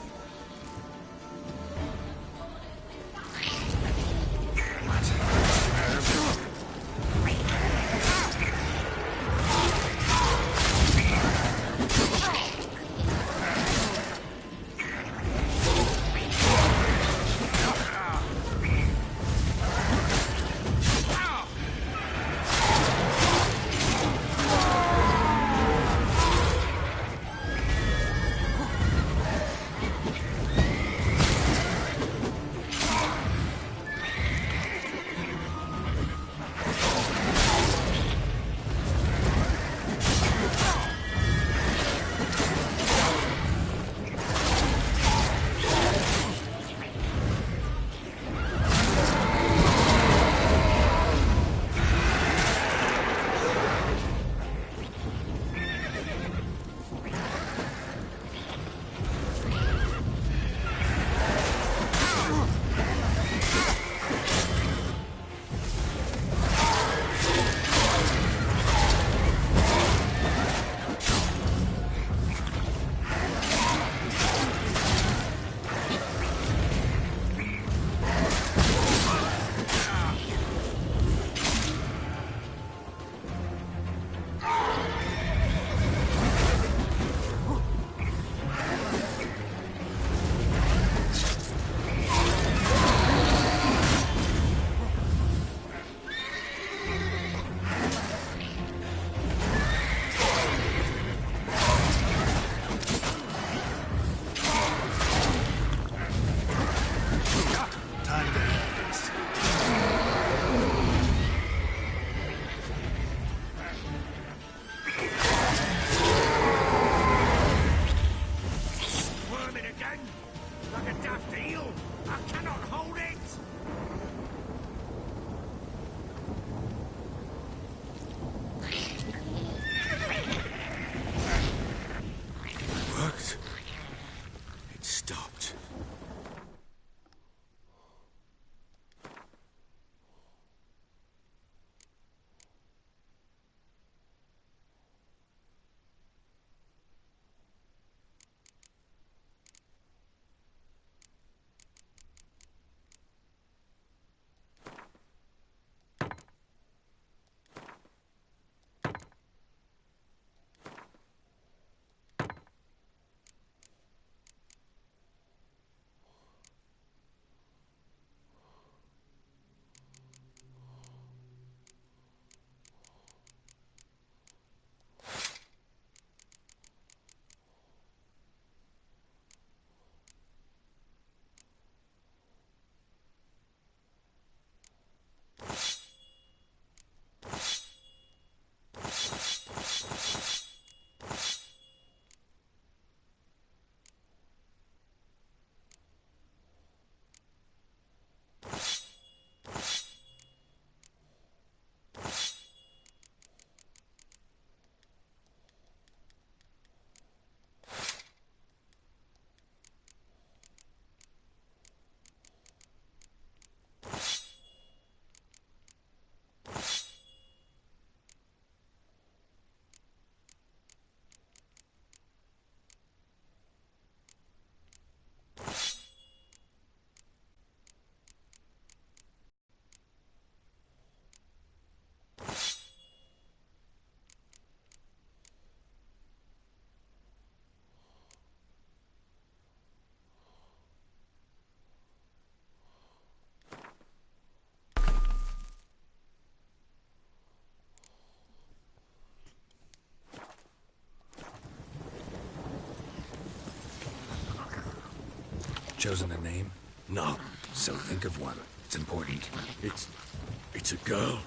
Chosen a name?
No.
So think of one. It's important.
It's a girl.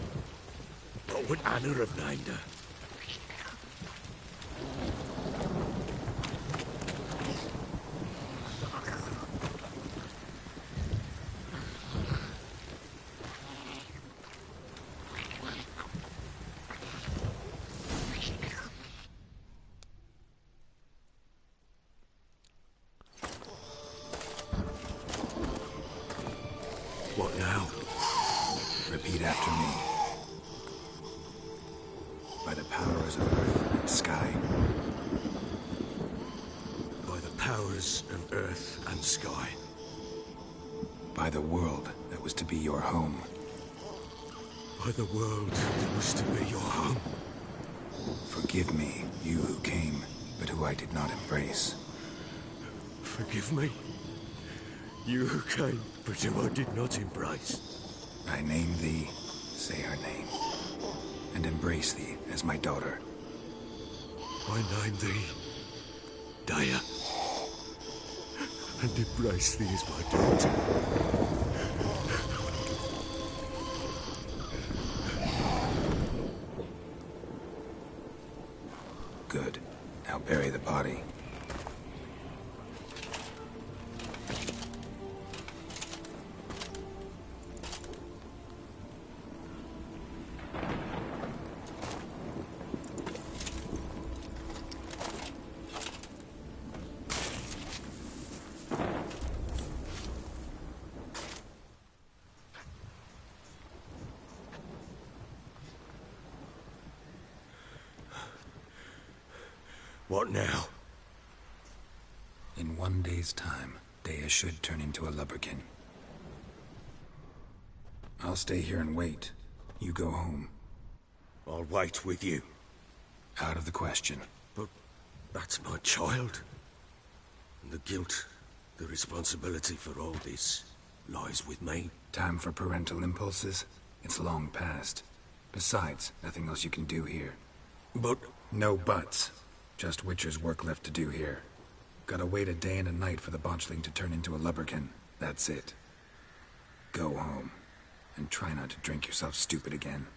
What would Anna have named her? What now?
Repeat after me. By the powers of earth and sky.
By the powers of earth and sky.
By the world that was to be your home.
By the world that was to be your home.
Forgive me, you who came, but who I did not embrace.
Forgive me. You who came, but who I did not embrace.
I name thee, say her name, and embrace thee as my daughter.
I name thee Dea, and embrace thee as my daughter.
Good. Now bury the body.
What now?
In 1 day's time, Dea should turn into a lubberkin. I'll stay here and wait. You go home.
I'll wait with you.
Out of the question.
But that's my child. And the guilt, the responsibility for all this lies with me.
Time for parental impulses? It's long past. Besides, nothing else you can do here.
But...
No buts. Just Witcher's work left to do here. Gotta wait a day and a night for the botchling to turn into a lubberkin. That's it. Go home. And try not to drink yourself stupid again.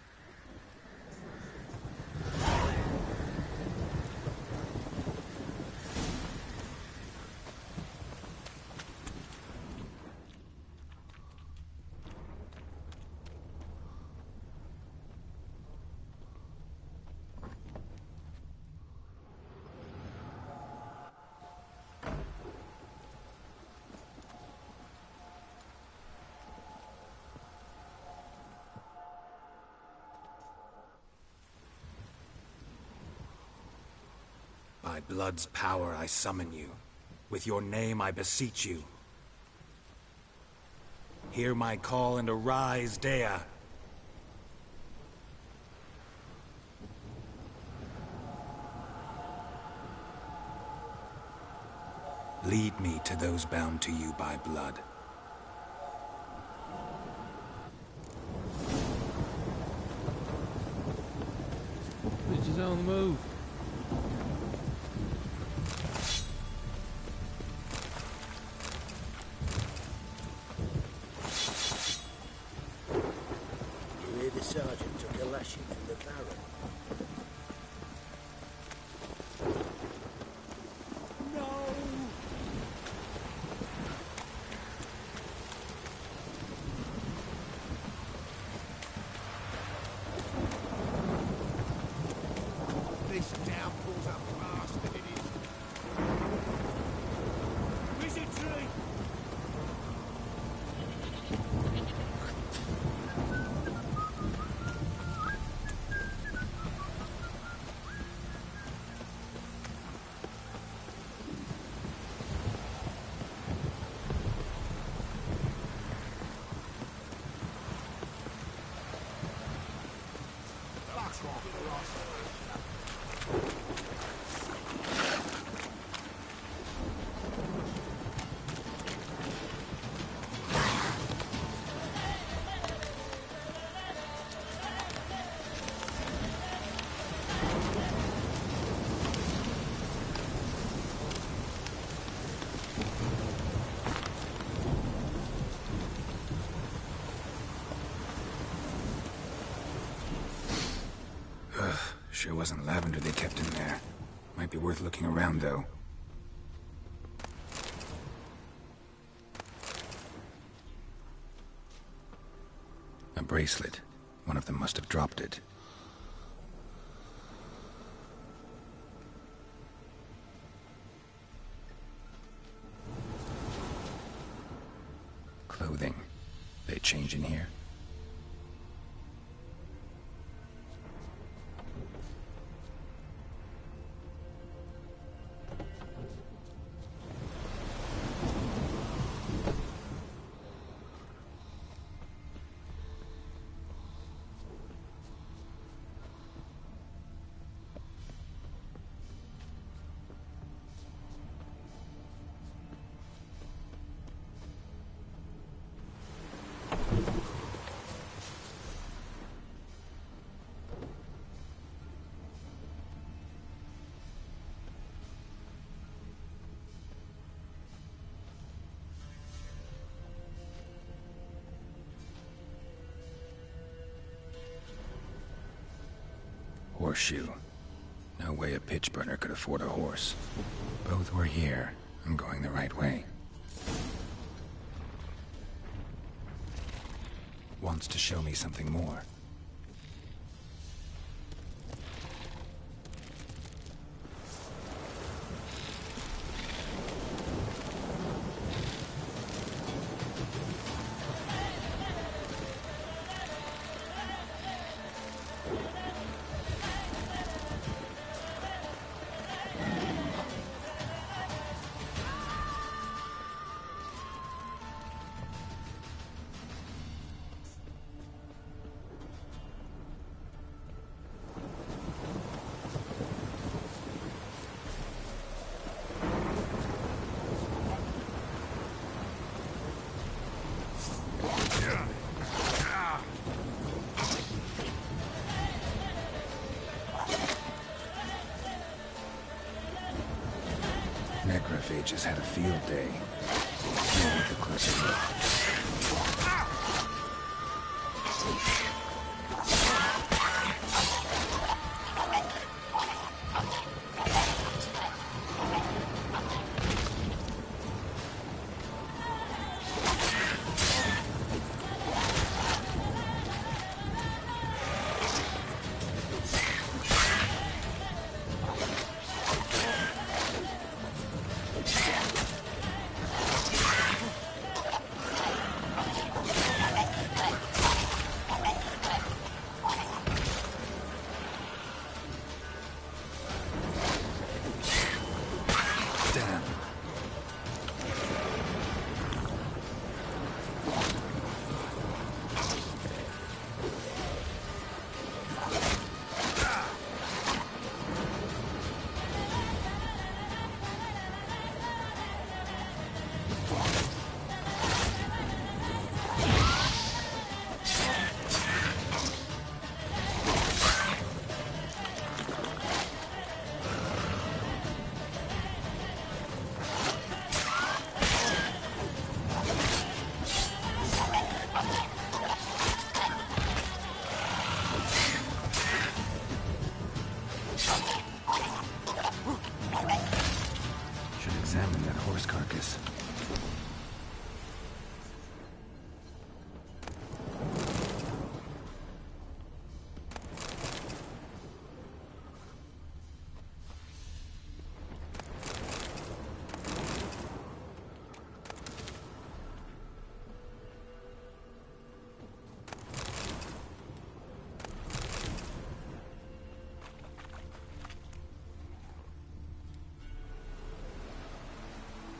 By blood's power I summon you. With your name I beseech you. Hear my call and arise, Dea. Lead me to those bound to you by blood.
Bitches on the move.
You hear the sergeant took a lashing from the Baron.
This downpour's a bastard, it is. Wizardry!
Sure wasn't lavender they kept in there. Might be worth looking around, though. A bracelet. One of them must have dropped it. Clothing. They change in here? Horseshoe. No way a pitch burner could afford a horse. Both were here. I'm going the right way. Wants to show me something more. Necrophages had a field day. Now with a closer look.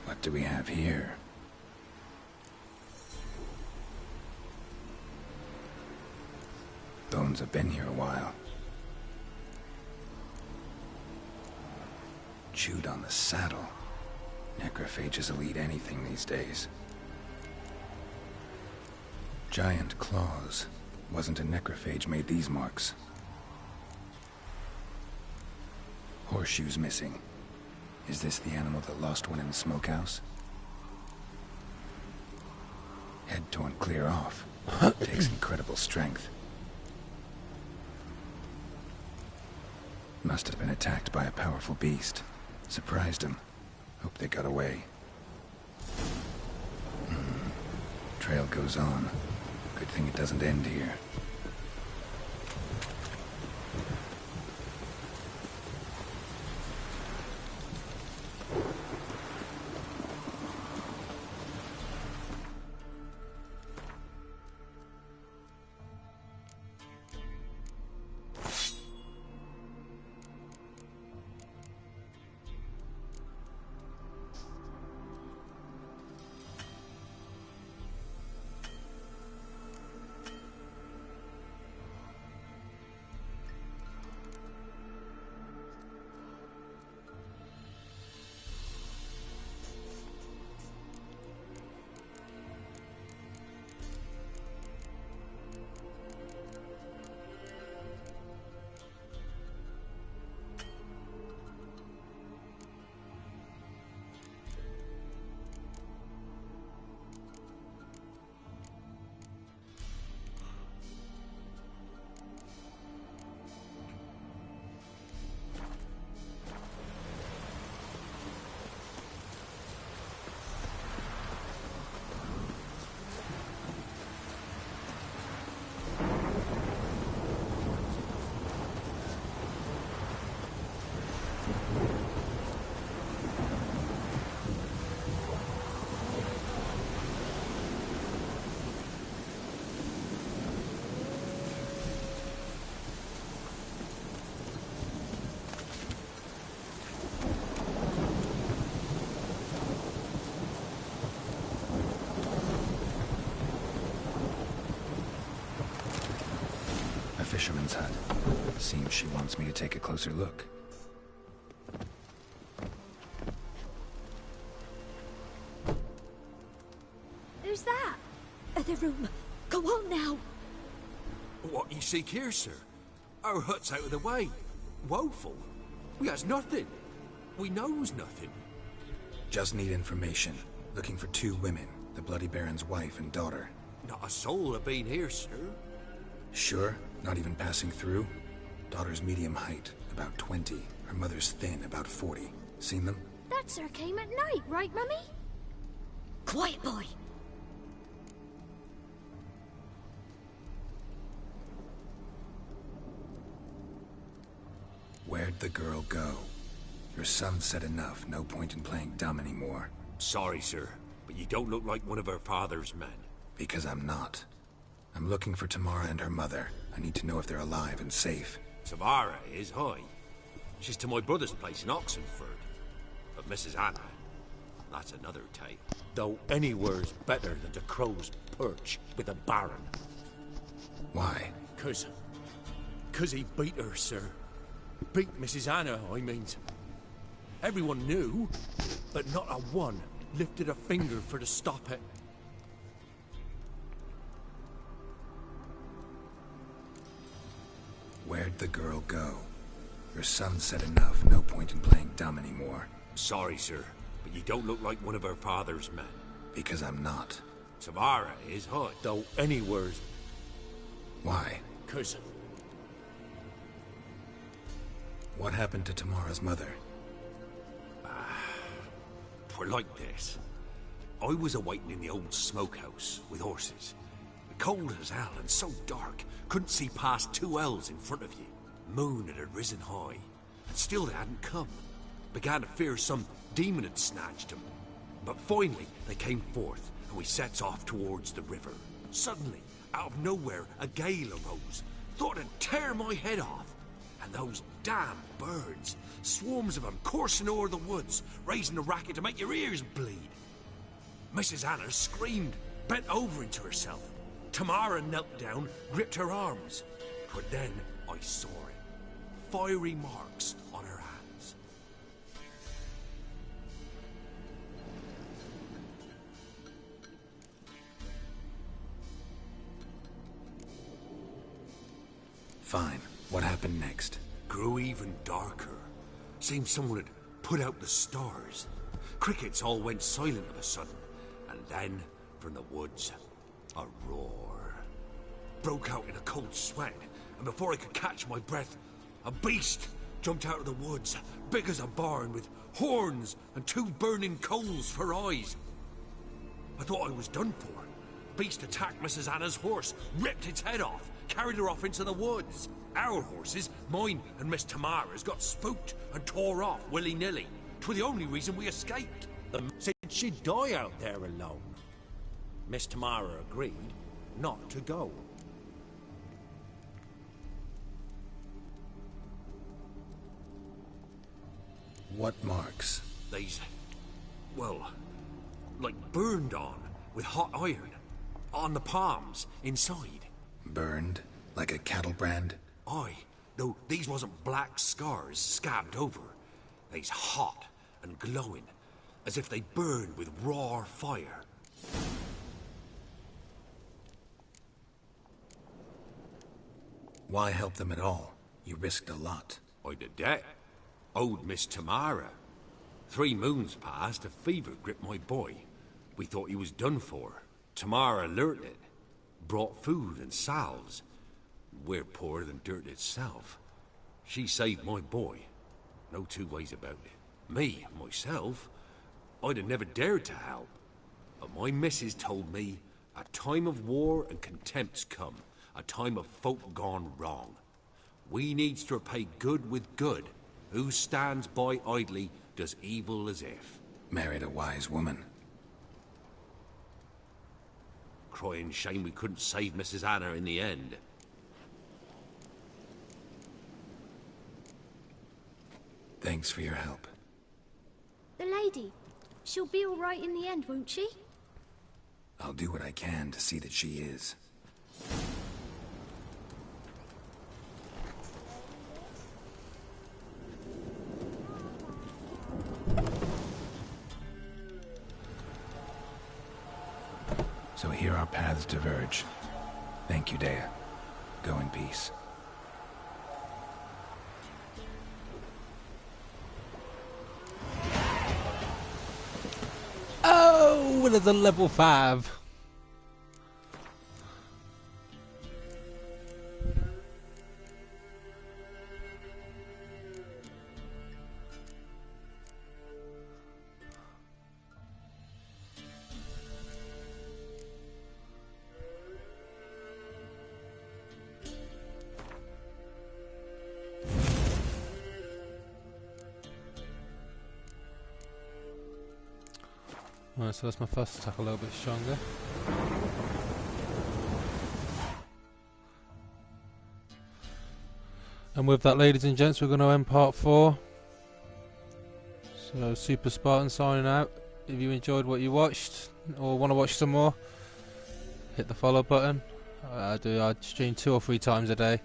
What do we have here? Bones have been here a while. Chewed on the saddle. Necrophages will eat anything these days. Giant claws. Wasn't a necrophage made these marks. Horseshoes missing. Is this the animal that lost one in the smokehouse? Head torn clear off. Takes incredible strength. Must have been attacked by a powerful beast. Surprised them. Hope they got away. Trail goes on. Good thing it doesn't end here. Fisherman's hut. Seems she wants me to take a closer look.
Who's that? The room. Go on now.
What you seek here, sir? Our hut's out of the way. Woeful. We has nothing. We knows nothing.
Just need information. Looking for 2 women. The Bloody Baron's wife and daughter.
Not a soul have been here, sir.
Sure? Not even passing through? Daughter's medium height, about 20. Her mother's thin, about 40. Seen them?
That sir came at night, right, Mummy? Quiet, boy.
Where'd the girl go? Your son said enough. No point in playing dumb anymore.
Sorry, sir, but you don't look like one of her father's men.
Because I'm not. I'm looking for Tamara and her mother. I need to know if they're alive and safe.
Tamara is, hi. She's to my brother's place in Oxenford. But Mrs. Anna, that's another tale. Though anywhere's better than the Crow's Perch with a Baron.
Why?
'Cause he beat her, sir. Beat Mrs. Anna, I mean. Everyone knew, but not a one lifted a finger for to stop it.
Where'd the girl go? Your son said enough. No point in playing dumb anymore.
Sorry, sir, but you don't look like one of her father's men.
Because I'm not.
Tamara is hot, though anywhere's...
Why?
'Cause...
What happened to Tamara's mother?
Twere like this. I was awaiting in the old smokehouse with horses. Cold as hell and so dark, couldn't see past 2 ells in front of you. Moon had risen high, and still they hadn't come. Began to fear some demon had snatched them. But finally they came forth, and we sets off towards the river. Suddenly, out of nowhere, a gale arose. Thought it'd tear my head off. And those damn birds, swarms of them coursing o'er the woods, raising a racket to make your ears bleed. Mrs. Anna screamed, bent over into herself. Tamara knelt down, gripped her arms. But then I saw it. Fiery marks on her hands.
Fine. What happened next?
Grew even darker. Seemed someone had put out the stars. Crickets all went silent of a sudden. And then, from the woods, a roar. Broke out in a cold sweat, and before I could catch my breath, a beast, jumped out of the woods, big as a barn, with horns and 2 burning coals for eyes. I thought I was done for. Beast attacked Mrs. Anna's horse, ripped its head off, carried her off into the woods. Our horses, mine and Miss Tamara's, got spooked and tore off willy-nilly. 'Twas the only reason we escaped.
Said she'd die out there alone. Miss Tamara agreed not to go.
What marks?
They's, well, like burned on with hot iron. On the palms, inside.
Burned? Like a cattle brand?
Aye, though these wasn't black scars scabbed over. They's hot and glowing, as if they burned with raw fire.
Why help them at all? You risked a lot.
I'd a debt. Owed Miss Tamara. 3 moons passed, a fever gripped my boy. We thought he was done for. Tamara learnt it. Brought food and salves. We're poorer than dirt itself. She saved my boy. No 2 ways about it. Me, myself, I'd have never dared to help. But my missus told me a time of war and contempt's come. A time of folk gone wrong. We needs to repay good with good. Who stands by idly does evil as if.
Married a wise woman.
Crying shame we couldn't save Mrs. Anna in the end.
Thanks for your help.
The lady. She'll be all right in the end, won't she?
I'll do what I can to see that she is. So here our paths diverge. Thank you, Dea. Go in peace.
Oh, there's a level 5. Alright, so that's my first attack a little bit stronger. And with that, ladies and gents, we're going to end part 4. So, Super Spartan signing out. If you enjoyed what you watched, or want to watch some more, hit the follow button. I stream 2 or 3 times a day,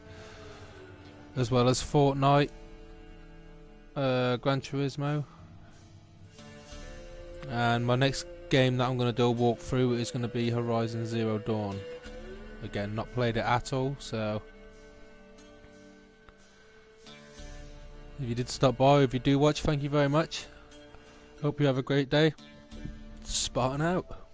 as well as Fortnite, Gran Turismo. And my next game that I'm going to do a walkthrough is going to be Horizon Zero Dawn. Again, not played it at all, so if you did stop by, if you do watch, thank you very much. Hope you have a great day. Spartan out.